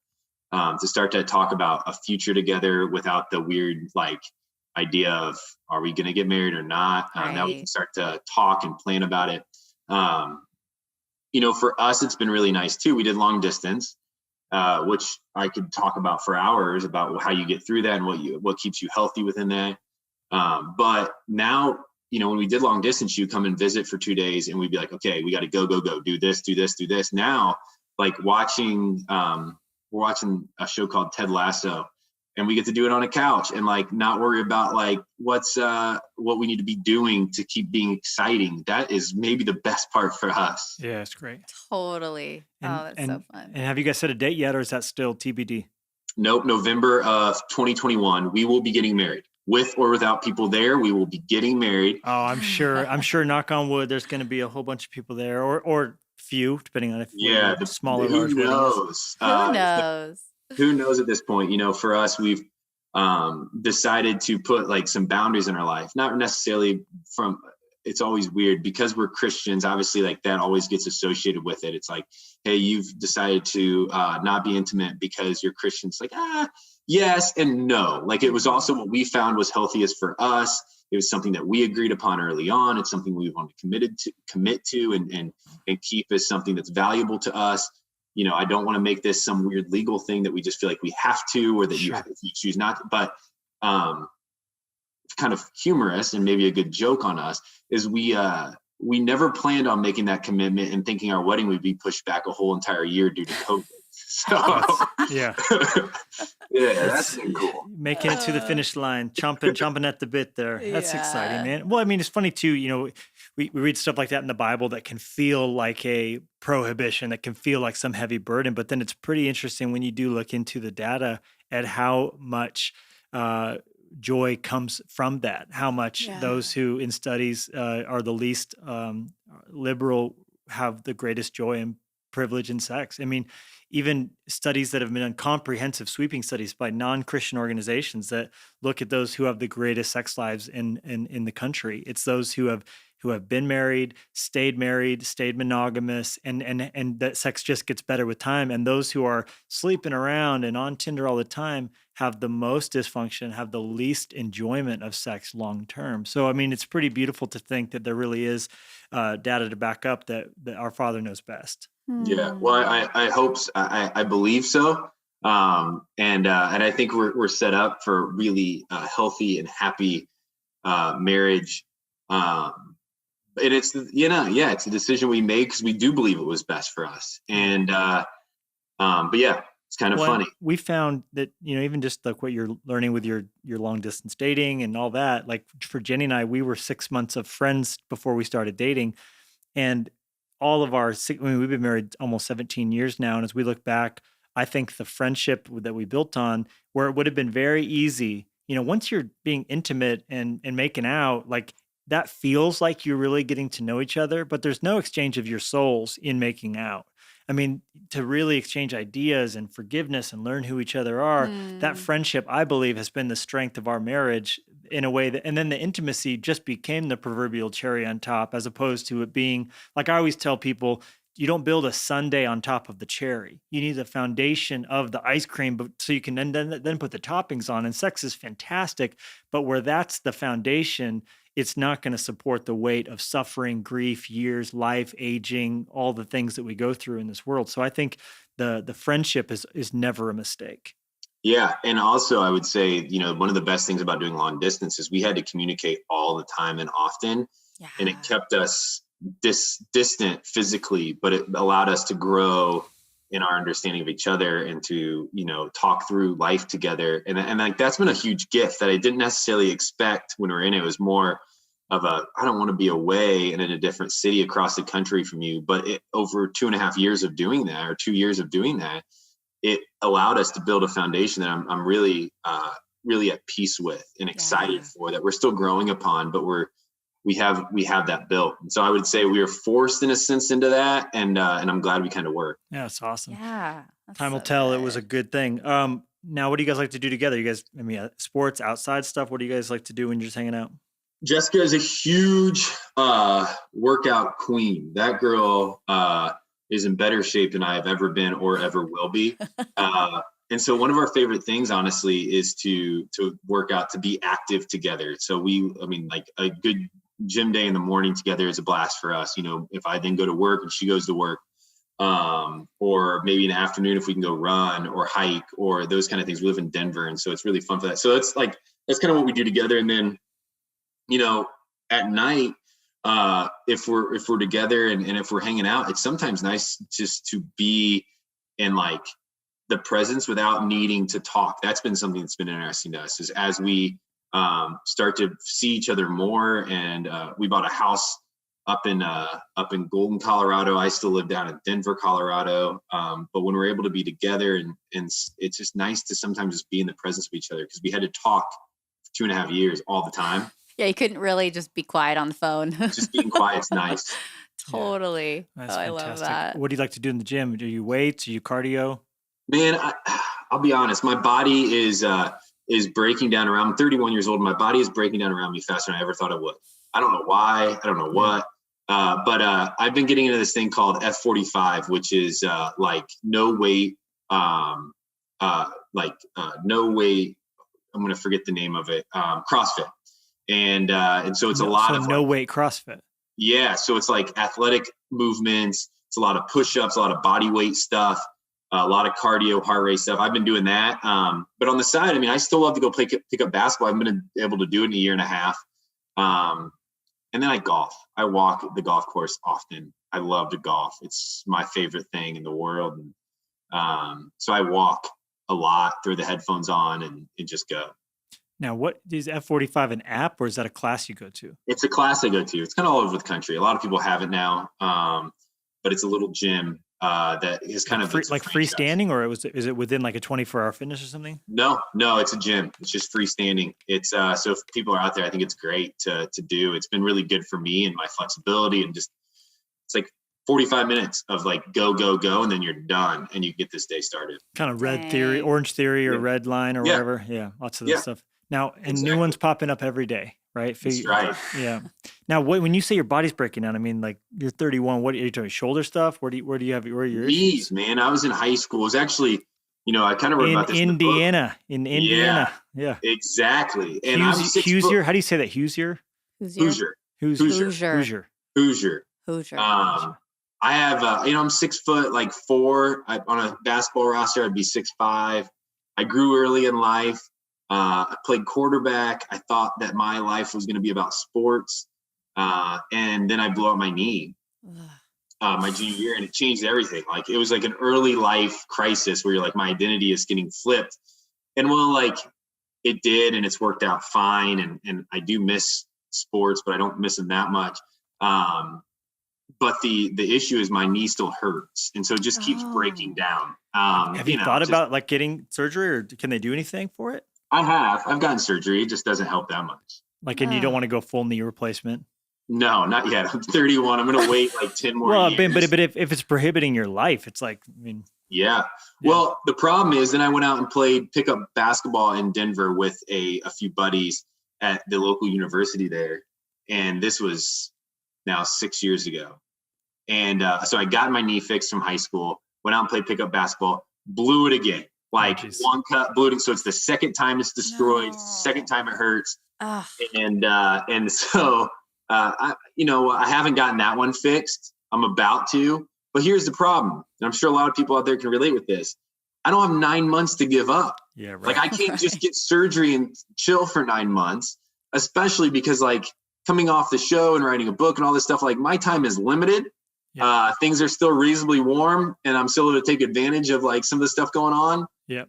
A: to start to talk about a future together without the weird like idea of, are we going to get married or not?
C: Right.
A: Now we can start to talk and plan about it. For us, it's been really nice too. We did long distance, which I could talk about for hours about how you get through that and what keeps you healthy within that. But now, when we did long distance, you come and visit for 2 days and we'd be like, okay, we got to go, do this. Now, like we're watching a show called Ted Lasso, and we get to do it on a couch and like not worry about like what we need to be doing to keep being exciting. That is maybe the best part for us.
B: Yeah, it's great.
C: Totally. Oh, that's so fun.
B: And have you guys set a date yet, or is that still TBD?
A: Nope. November of 2021, we will be getting married. With or without people there, we will be getting married.
B: Oh, I'm sure, knock on wood, there's going to be a whole bunch of people there, or few, depending on if we're smaller, large
A: who knows?
C: Who knows?
A: Who knows at this point? You know, for us, we've decided to put like some boundaries in our life, not necessarily from, it's always weird because we're Christians, obviously like that always gets associated with it. It's like, hey, you've decided to not be intimate because you're Christians. Like, yes and no. Like it was also what we found was healthiest for us. It was something that we agreed upon early on. It's something we want to commit to and keep as something that's valuable to us. You know, I don't want to make this some weird legal thing that we just feel like we have to, or that you choose not to. But kind of humorous and maybe a good joke on us is we never planned on making that commitment and thinking our wedding would be pushed back a whole entire year due to COVID. So
B: yeah,
A: that's been cool.
B: Making it to the finish line, chomping at the bit there. That's exciting, man. Well, I mean, it's funny too. You know, we read stuff like that in the Bible that can feel like a prohibition, that can feel like some heavy burden. But then it's pretty interesting when you do look into the data at how much joy comes from that. How much those who in studies are the least liberal have the greatest joy and privilege in sex. I mean, even studies that have been done, comprehensive sweeping studies by non-Christian organizations that look at those who have the greatest sex lives in the country. It's those who have been married, stayed monogamous, and that sex just gets better with time. And those who are sleeping around and on Tinder all the time have the most dysfunction, have the least enjoyment of sex long term. So, I mean, it's pretty beautiful to think that there really is data to back up that our Father knows best.
A: Yeah, well, I hope so. I believe so, and I think we're set up for really healthy and happy marriage. And it's it's a decision we made because we do believe it was best for us. And but yeah, it's kind of funny.
B: We found that, you know, even just like what you're learning with your long distance dating and all that, like for Jennie and I, we were 6 months of friends before we started dating, and all of we've been married almost 17 years now. And as we look back, I think the friendship that we built on, where it would have been very easy, you know, once you're being intimate and making out, like that feels like you're really getting to know each other, but there's no exchange of your souls in making out. I mean, to really exchange ideas and forgiveness and learn who each other are, that friendship, I believe, has been the strength of our marriage in a way that, and then the intimacy just became the proverbial cherry on top, as opposed to it being, like I always tell people, you don't build a sundae on top of the cherry. You need the foundation of the ice cream, but so you can then put the toppings on. And sex is fantastic, but where that's the foundation, it's not going to support the weight of suffering, grief, years, life, aging, all the things that we go through in this world. So I think the friendship is never a mistake.
A: Yeah. And also I would say, you know, one of the best things about doing long distance is we had to communicate all the time and often, and it kept us distant physically, but it allowed us to grow in our understanding of each other and to, you know, talk through life together. And like, that's been a huge gift that I didn't necessarily expect when we're in it. It was more of I don't want to be away and in a different city across the country from you. But over 2.5 years of doing that, or 2 years of doing that, it allowed us to build a foundation that I'm really, really at peace with and excited for, that we're still growing upon, but we have that built. And so I would say we were forced in a sense into that. And I'm glad we kind of were.
B: Yeah, it's awesome.
C: Yeah.
B: Time will tell. It was a good thing. Now, what do you guys like to do together? You guys, I mean, sports, outside stuff. What do you guys like to do when you're just hanging out?
A: Jessica is a huge workout queen. That girl is in better shape than I have ever been or ever will be. And so one of our favorite things, honestly, is to work out, to be active together. So like a good gym day in the morning together is a blast for us. You know, if I then go to work and she goes to work, or maybe in the afternoon, if we can go run or hike or those kind of things. We live in Denver, and so it's really fun for that. So that's kind of what we do together. And then, you know, at night, if we're together and if we're hanging out, it's sometimes nice just to be in like the presence without needing to talk. That's been something that's been interesting to us, is as we start to see each other more. And we bought a house up in Golden, Colorado. I still live down in Denver, Colorado. But when we're able to be together, and it's just nice to sometimes just be in the presence of each other, because we had to talk for 2.5 years all the time.
C: Yeah, you couldn't really just be quiet on the phone.
A: Just being quiet's nice.
C: Totally.
B: That's
C: I
B: fantastic.
C: love that.
B: What do you like to do in the gym? Do you weights? Do you cardio?
A: Man, I'll be honest. My body is breaking down around. I'm 31 years old. And my body is breaking down around me faster than I ever thought it would. I don't know why. I don't know what. But I've been getting into this thing called F45, which is like no weight. No weight. I'm going to forget the name of it. CrossFit. And so it's a lot of
B: no weight CrossFit.
A: Yeah. So it's like athletic movements. It's a lot of push-ups, a lot of body weight stuff, a lot of cardio, heart rate stuff. I've been doing that. But on the side, I mean, I still love to go pick up basketball. I've been able to do it in a year and a half. And then I golf. I walk the golf course often. I love to golf. It's my favorite thing in the world. And so I walk a lot, throw the headphones on and just go.
B: Now, what is F45 an app, or is that a class you go to?
A: It's a class I go to. It's kind of all over the country. A lot of people have it now, but it's a little gym that is kind of
B: like freestanding, or is it within like a 24-hour fitness or something?
A: No, it's a gym. It's just freestanding. It's so if people are out there, I think it's great to do. It's been really good for me and my flexibility, and just it's like 45 minutes of like go, and then you're done and you get this day started. Kind
B: of Orange Theory or Red Line or whatever. Yeah, lots of this stuff. Now, and new ones popping up every day, right?
A: That's right.
B: Yeah. Now, when you say your body's breaking down, I mean, like you're 31. What are you doing? Shoulder stuff? Where do you have your
A: knees?
B: Issues?
A: Man, I was in high school. It was actually, I kind of wrote about this
B: in Indiana. Yeah.
A: Exactly. And
B: Hoosier. How do you say that? Hoosier.
A: I have, I'm 6 foot, like 4. On a basketball roster, I'd be 6'5". I grew early in life. I played quarterback. I thought that my life was going to be about sports. And then I blew out my knee my junior year, and it changed everything. Like, it was like an early life crisis where you're like, my identity is getting flipped. And well, like it did, and it's worked out fine. And I do miss sports, but I don't miss them that much. But the issue is my knee still hurts. And so it just keeps breaking down.
B: Have you thought about like getting surgery, or can they do anything for it?
A: I've gotten surgery. It just doesn't help that much.
B: Like, and you don't want to go full knee replacement?
A: No, not yet. I'm 31. I'm going to wait like 10 more years.
B: But if it's prohibiting your life, it's like, I mean.
A: Yeah. Well, the problem is then I went out and played pickup basketball in Denver with a few buddies at the local university there. And this was now 6 years ago. And so I got my knee fixed from high school, went out and played pickup basketball, blew it again. Like one cut, blew it. So it's the second time it's destroyed, second time it hurts. And so, I haven't gotten that one fixed. I'm about to, but here's the problem. And I'm sure a lot of people out there can relate with this. I don't have 9 months to give up.
B: Yeah, right.
A: Like I can't just get surgery and chill for 9 months, especially because like coming off the show and writing a book and all this stuff, like my time is limited. Yeah. Things are still reasonably warm, and I'm still able to take advantage of like some of the stuff going on.
B: Yeah.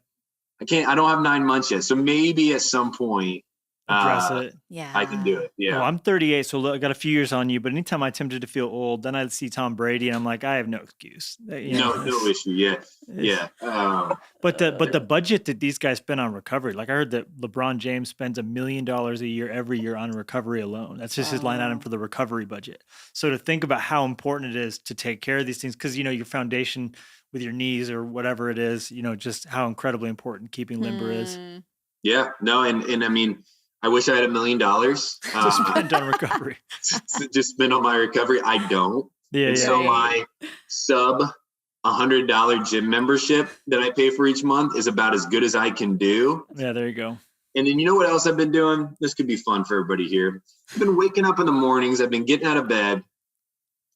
A: I don't have 9 months yet. So maybe at some point,
B: address it.
C: Yeah,
A: I can do it. Yeah.
B: Well, I'm 38, so look, I got a few years on you. But anytime I attempted to feel old, then I see Tom Brady, and I'm like, I have no excuse.
A: No issue. Yeah.
B: But the budget that these guys spend on recovery, like I heard that LeBron James spends $1 million a year every year on recovery alone. That's just his line item for the recovery budget. So to think about how important it is to take care of these things, because your foundation with your knees or whatever it is, just how incredibly important keeping limber is.
A: Yeah. No, and I mean, I wish I had $1 million
B: to spend on recovery.
A: Just spend on my recovery. I don't. So my sub $100 gym membership that I pay for each month is about as good as I can do.
B: Yeah, there you go.
A: And then you know what else I've been doing? This could be fun for everybody here. I've been waking up in the mornings. I've been getting out of bed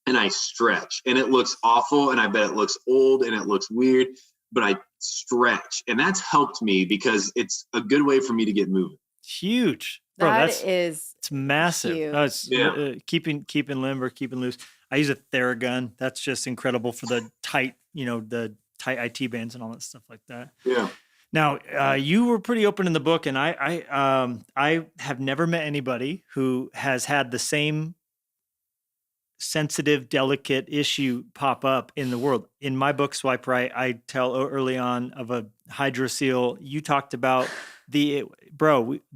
A: and I stretch, and it looks awful. And I bet it looks old and it looks weird, but I stretch, and that's helped me because it's a good way for me to get moving.
B: Huge. Bro, it's massive.
C: Huge.
B: It's keeping limber, keeping loose. I use a Theragun. That's just incredible for the tight tight IT bands and all that stuff like that.
A: Yeah.
B: Now, you were pretty open in the book, and I have never met anybody who has had the same sensitive, delicate issue pop up in the world. In my book, Swipe Right, I tell early on of a hydrocele. You talked about the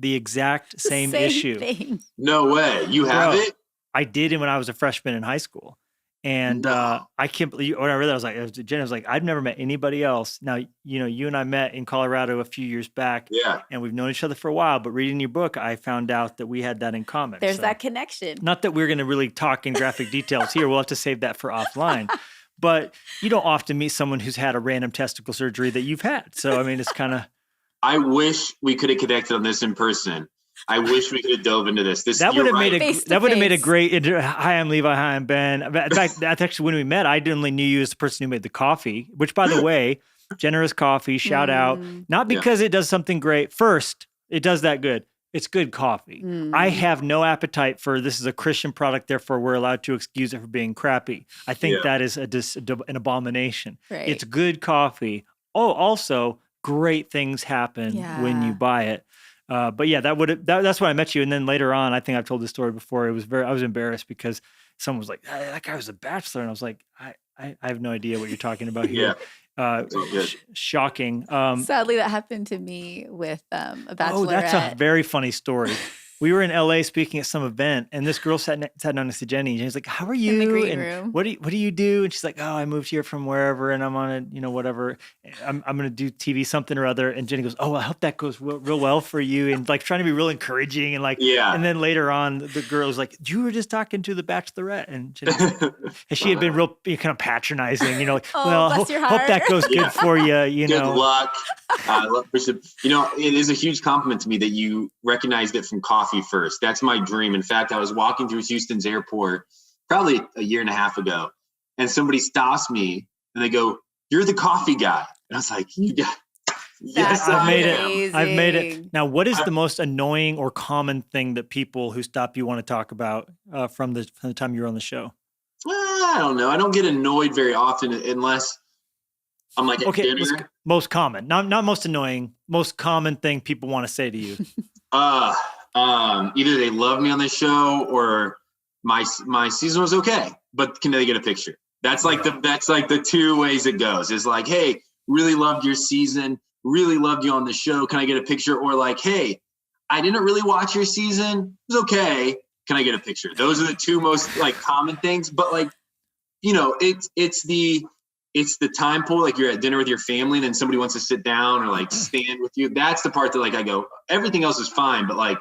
B: exact same issue.
C: Thing.
A: No way. You have
B: Bro,
A: it?
B: I did it when I was a freshman in high school. And
A: No.
B: I can't believe when I read that, Jen was like, I've never met anybody else. Now, you and I met in Colorado a few years back,
A: Yeah.
B: and we've known each other for a while, but reading your book, I found out that we had that in common.
C: There's
B: So,
C: that connection.
B: not that we're going to really talk in graphic details here. We'll have to save that for offline. But you don't often meet someone who's had a random testicle surgery that you've had. So, I mean, it's kind of.
A: I wish we could have connected on this in person. I wish we could have dove into this.
B: That would have made a
C: Face-to-face.
B: great. Hi, I'm Levi. Hi, I'm Ben. In fact, that's actually when we met. I only knew you as the person who made the coffee. Which, by the way, Generous Coffee. Shout out. Not because it does something great. First, it does that good. It's good coffee. I have no appetite for this is a Christian product, therefore we're allowed to excuse it for being crappy. I think that is an abomination.
C: Right.
B: It's good coffee. Oh, also great things happen when you buy it. But yeah, that's when I met you. And then later on, I think I've told this story before. I was embarrassed because someone was like, hey, that guy was a Bachelor. And I was like, I have no idea what you're talking about here. Shocking.
C: Sadly, that happened to me with a Bachelorette.
B: Oh, that's a very funny story. We were in LA speaking at some event, and this girl sat down next to Jenny. And she's like, "How are you?"
C: In the green
B: and
C: room.
B: What do you do? And she's like, "Oh, I moved here from wherever, and I'm on a whatever. I'm gonna do TV something or other." And Jenny goes, "Oh, I hope that goes real well for you." And like trying to be real encouraging and like, And then later on, the girl was like, "You were just talking to the Bachelorette," and Jenny, and she had been real kind of patronizing, like, "Well,
C: bless your
B: hope that
C: heart."
B: goes good for you."
A: Good luck. It is a huge compliment to me that you recognized it from coffee first. That's my dream. In fact, I was walking through Houston's airport probably a year and a half ago, and somebody stops me and they go, "You're the coffee guy." And I was like, "You got." Yes,
B: I've made
C: amazing.
B: it. I've made it. Now, what is the most annoying or common thing that people who stop you want to talk about from the time you were on the show?
A: I don't know. I don't get annoyed very often unless I'm like at dinner.
B: Most common, not most annoying, most common thing people want to say to you.
A: Either they love me on the show or my season was okay, but can they get a picture? That's like the two ways it goes. It's like, hey, really loved your season, really loved you on the show. Can I get a picture? Or like, hey, I didn't really watch your season. It was okay. Can I get a picture? Those are the two most like common things. But like, it's the time pull, like you're at dinner with your family and then somebody wants to sit down or like stand with you. That's the part that like I go, everything else is fine, but like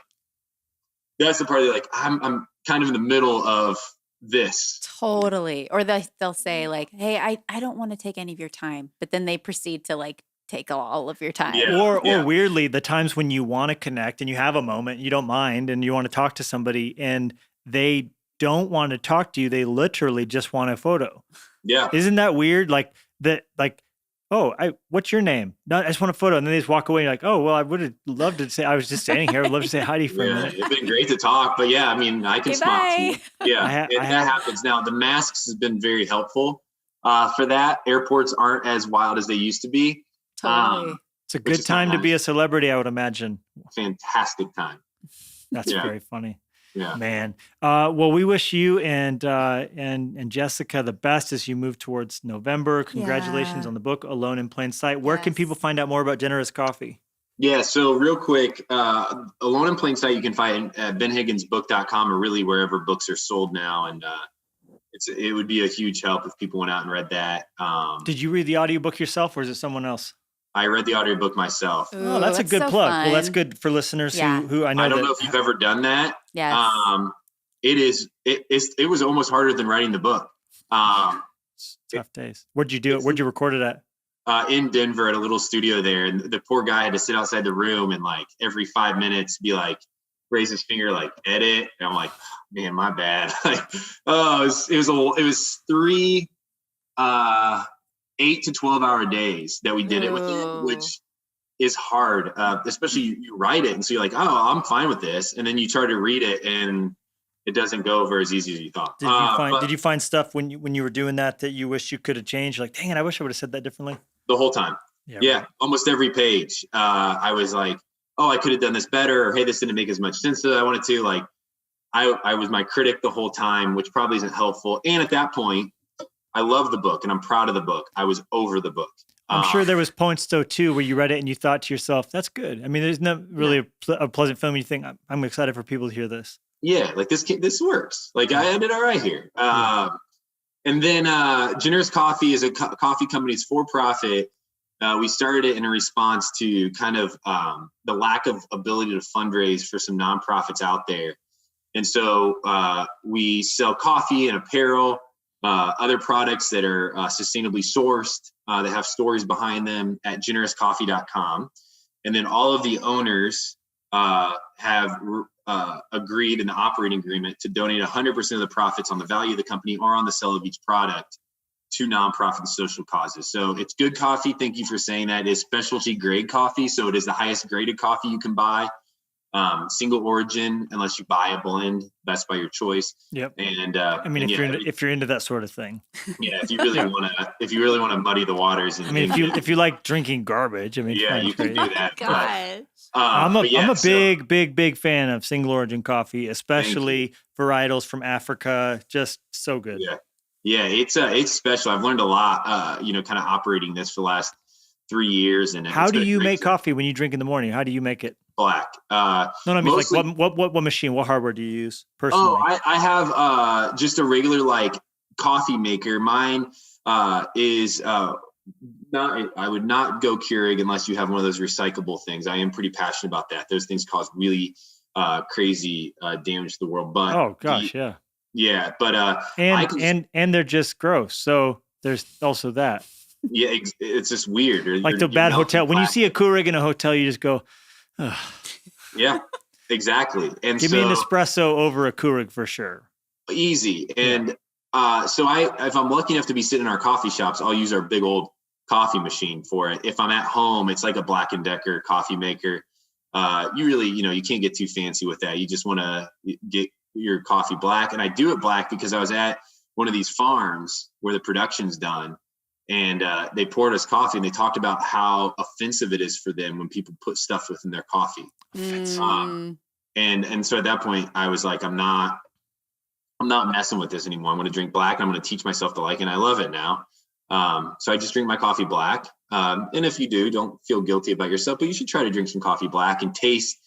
A: that's the part that like I'm kind of in the middle of this.
C: Totally. Or they'll say like, "Hey, I don't want to take any of your time," but then they proceed to like take all of your time.
B: Or weirdly, the times when you want to connect and you have a moment, you don't mind, and you want to talk to somebody, and they don't want to talk to you. They literally just want a photo.
A: Yeah.
B: Isn't that weird? Like that, like, "Oh, what's your name?" "No, I just want a photo." And then they just walk away. You're like, "Oh, well, I would have loved to say, I was just standing here. I'd love to say hi to you for a minute."
A: It's been great to talk, but yeah, I mean, I can smile too. Yeah, that happens. Now, the masks has been very helpful for that. Airports aren't as wild as they used to be.
C: Totally.
B: It's a good time to be a celebrity, I would imagine.
A: Fantastic time.
B: That's very funny.
A: Yeah,
B: man. Well, we wish you and Jessica the best as you move towards November. Congratulations on the book, Alone in Plain Sight. Where can people find out more about Generous Coffee?
A: Yeah, so real quick, Alone in Plain Sight you can find at benhigginsbook.com or really wherever books are sold now. And it would be a huge help if people went out and read that.
B: Did you read the audiobook yourself or is it someone else?
A: I read the audiobook myself.
B: Ooh, that's a good plug. Fun. Well, that's good for listeners who I know.
A: I don't know if you've ever done that.
C: Yes.
A: It was almost harder than writing the book.
B: Tough days. Where'd you do it? Where'd you record it at?
A: In Denver at a little studio there. And the poor guy had to sit outside the room and like every 5 minutes be like, raise his finger, like edit. And I'm like, man, my bad. It was 3, 8 to 12 hour days that we did it within, which is hard, especially you write it. And so you're like, oh, I'm fine with this. And then you try to read it and it doesn't go over as easy as you thought.
B: Did you find stuff when you were doing that you wish you could have changed? Like, dang it, I wish I would have said that differently.
A: the whole time. Yeah. Right. Almost every page. I was like, oh, I could have done this better. Or, hey, this didn't make as much sense as I wanted to. Like, I was my critic the whole time, which probably isn't helpful. And at that point, I love the book and I'm proud of the book. I was over the book.
B: I'm sure there was points though too where you read it and you thought to yourself, "That's good." I mean, there's not really a pleasant film. You think, "I'm excited for people to hear this."
A: Yeah, like this works. Like I did all right here. And then Generous Coffee is a coffee company. It's for profit. We started it in a response to kind of the lack of ability to fundraise for some nonprofits out there. And so we sell coffee and apparel, other products that are sustainably sourced, that have stories behind them at generouscoffee.com. And then all of the owners have agreed in the operating agreement to donate 100% of the profits on the value of the company or on the sale of each product to nonprofit and social causes. So it's good coffee. Thank you for saying that. It is specialty grade coffee. So it is the highest graded coffee you can buy. Single origin, unless you buy a blend, that's by your choice.
B: Yep.
A: And
B: I mean, if you're into that sort of thing,
A: yeah, if you really want to muddy the waters. And,
B: if you like drinking garbage, I mean,
A: yeah, you can do that.
C: Gosh.
B: I'm a big fan of single origin coffee, especially varietals from Africa. Just so good.
A: Yeah, it's special. I've learned a lot, kind of operating this for the last 3 years. And
B: how do you make coffee when you drink in the morning? How do you make it?
A: Black.
B: No, I mean, mostly, like what machine, what hardware do you use personally?
A: Oh, I have just a regular like coffee maker. Mine is not. I would not go Keurig unless you have one of those recyclable things. I am pretty passionate about that. Those things cause really crazy damage to the world. But
B: oh gosh,
A: yeah. But
B: and they're just gross. So there's also that.
A: Yeah, it's just weird.
B: Like the bad hotel. When you see a Keurig in a hotel, you just go. Ugh.
A: Yeah, exactly. And
B: give me an espresso over a Keurig for sure.
A: Easy. And so if I'm lucky enough to be sitting in our coffee shops, I'll use our big old coffee machine for it. If I'm at home, it's like a Black & Decker coffee maker. You really, you can't get too fancy with that. You just want to get your coffee black. And I do it black because I was at one of these farms where the production's done. And they poured us coffee and they talked about how offensive it is for them when people put stuff within their coffee. And so at that point I was like, I'm not messing with this anymore. I'm going to drink black. I'm going to teach myself to like it. And I love it now. So I just drink my coffee black. And if you do, don't feel guilty about yourself, but you should try to drink some coffee black and taste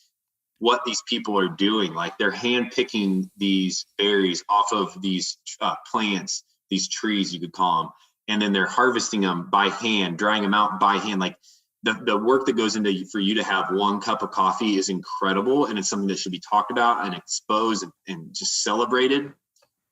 A: what these people are doing. Like they're hand picking these berries off of these plants, these trees, you could call them. And then they're harvesting them by hand, drying them out by hand. Like the work that goes into for you to have one cup of coffee is incredible. And it's something that should be talked about and exposed and just celebrated.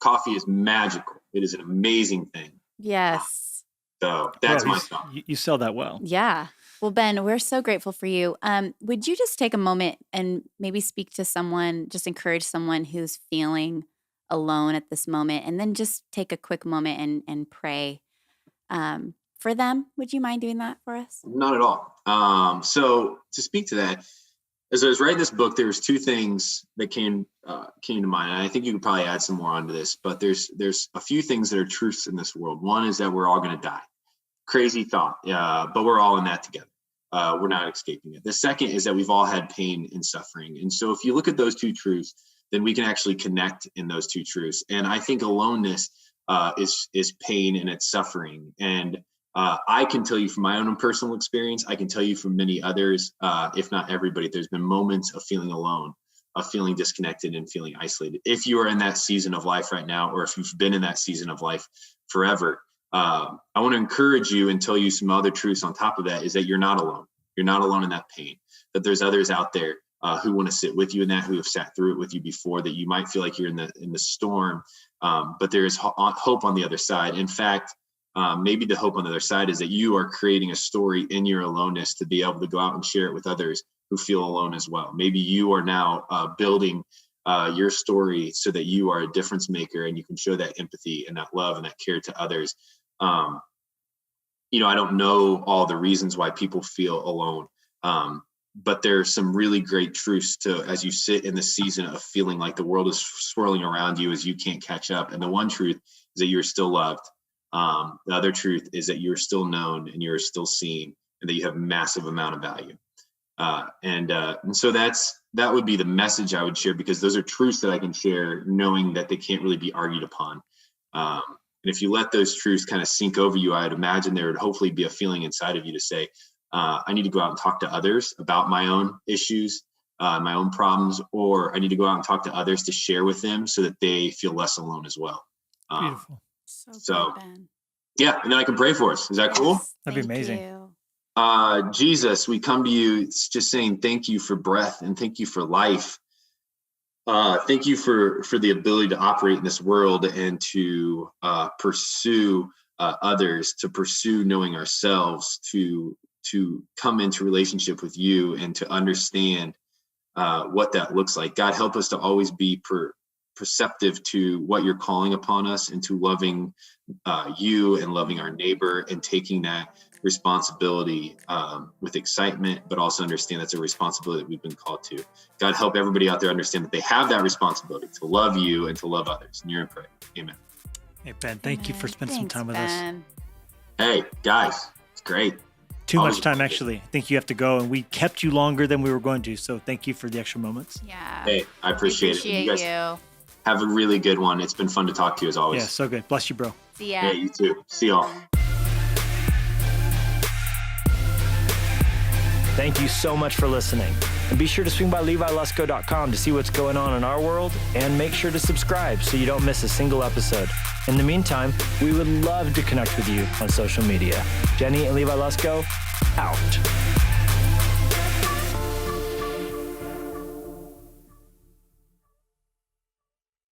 A: Coffee is magical. It is an amazing thing.
C: Yes.
A: So that's my thought.
B: You sell that well.
C: Yeah. Well, Ben, we're so grateful for you. Would you just take a moment and maybe speak to someone, just encourage someone who's feeling alone at this moment, and then just take a quick moment and pray for them? Would you mind doing that for us?
A: Not at all. So to speak to that, as I was writing this book, there was two things that came to mind. And I think you could probably add some more onto this, but there's a few things that are truths in this world. One is that we're all going to die. Crazy thought. But we're all in that together. We're not escaping it. The second is that we've all had pain and suffering. And so if you look at those two truths, then we can actually connect in those two truths. And I think aloneness is pain and it's suffering. And I can tell you from my own personal experience, I can tell you from many others, if not everybody, there's been moments of feeling alone, of feeling disconnected and feeling isolated. If you are in that season of life right now, or if you've been in that season of life forever, I want to encourage you and tell you some other truths on top of that, is that you're not alone. You're not alone in that pain, that there's others out there who want to sit with you in that, who have sat through it with you before, that you might feel like you're in the storm, but there is hope on the other side. In fact, maybe the hope on the other side is that you are creating a story in your aloneness to be able to go out and share it with others who feel alone as well. Maybe you are now building your story so that you are a difference maker and you can show that empathy and that love and that care to others. I don't know all the reasons why people feel alone, but there's some really great truths to, as you sit in the season of feeling like the world is swirling around you as you can't catch up. And the one truth is that you're still loved. The other truth is that you're still known and you're still seen, and that you have massive amount of value. And so that would be the message I would share, because those are truths that I can share, knowing that they can't really be argued upon. And if you let those truths kind of sink over you, I'd imagine there would hopefully be a feeling inside of you to say, I need to go out and talk to others about my own issues, my own problems, or I need to go out and talk to others to share with them so that they feel less alone as well.
B: Beautiful.
C: So good, Ben.
A: Yeah, and then I can pray for us. Is that cool?
B: That'd be amazing.
C: You.
A: Jesus, we come to you just saying thank you for breath and thank you for life. Thank you for the ability to operate in this world and to pursue others, to pursue knowing ourselves, to come into relationship with you and to understand what that looks like. God, help us to always be perceptive to what you're calling upon us, and to loving you and loving our neighbor and taking that responsibility with excitement, but also understand that's a responsibility that we've been called to. God, help everybody out there understand that they have that responsibility to love you and to love others. In your prayer. Amen.
B: Hey, Ben, thank you for spending some time with us.
A: Hey, guys, it's great.
B: Too much time, actually. I think you have to go, and we kept you longer than we were going to, so thank you for the extra moments.
C: Yeah.
A: Hey, I appreciate it.
C: You guys
A: have a really good one. It's been fun to talk to you as always.
B: Yeah, so good. Bless you, bro.
C: See ya.
A: Yeah, you too. See y'all.
B: Thank you so much for listening. And be sure to swing by levilusko.com to see what's going on in our world, and make sure to subscribe so you don't miss a single episode. In the meantime, we would love to connect with you on social media. Jennie and Levi Lusko, out.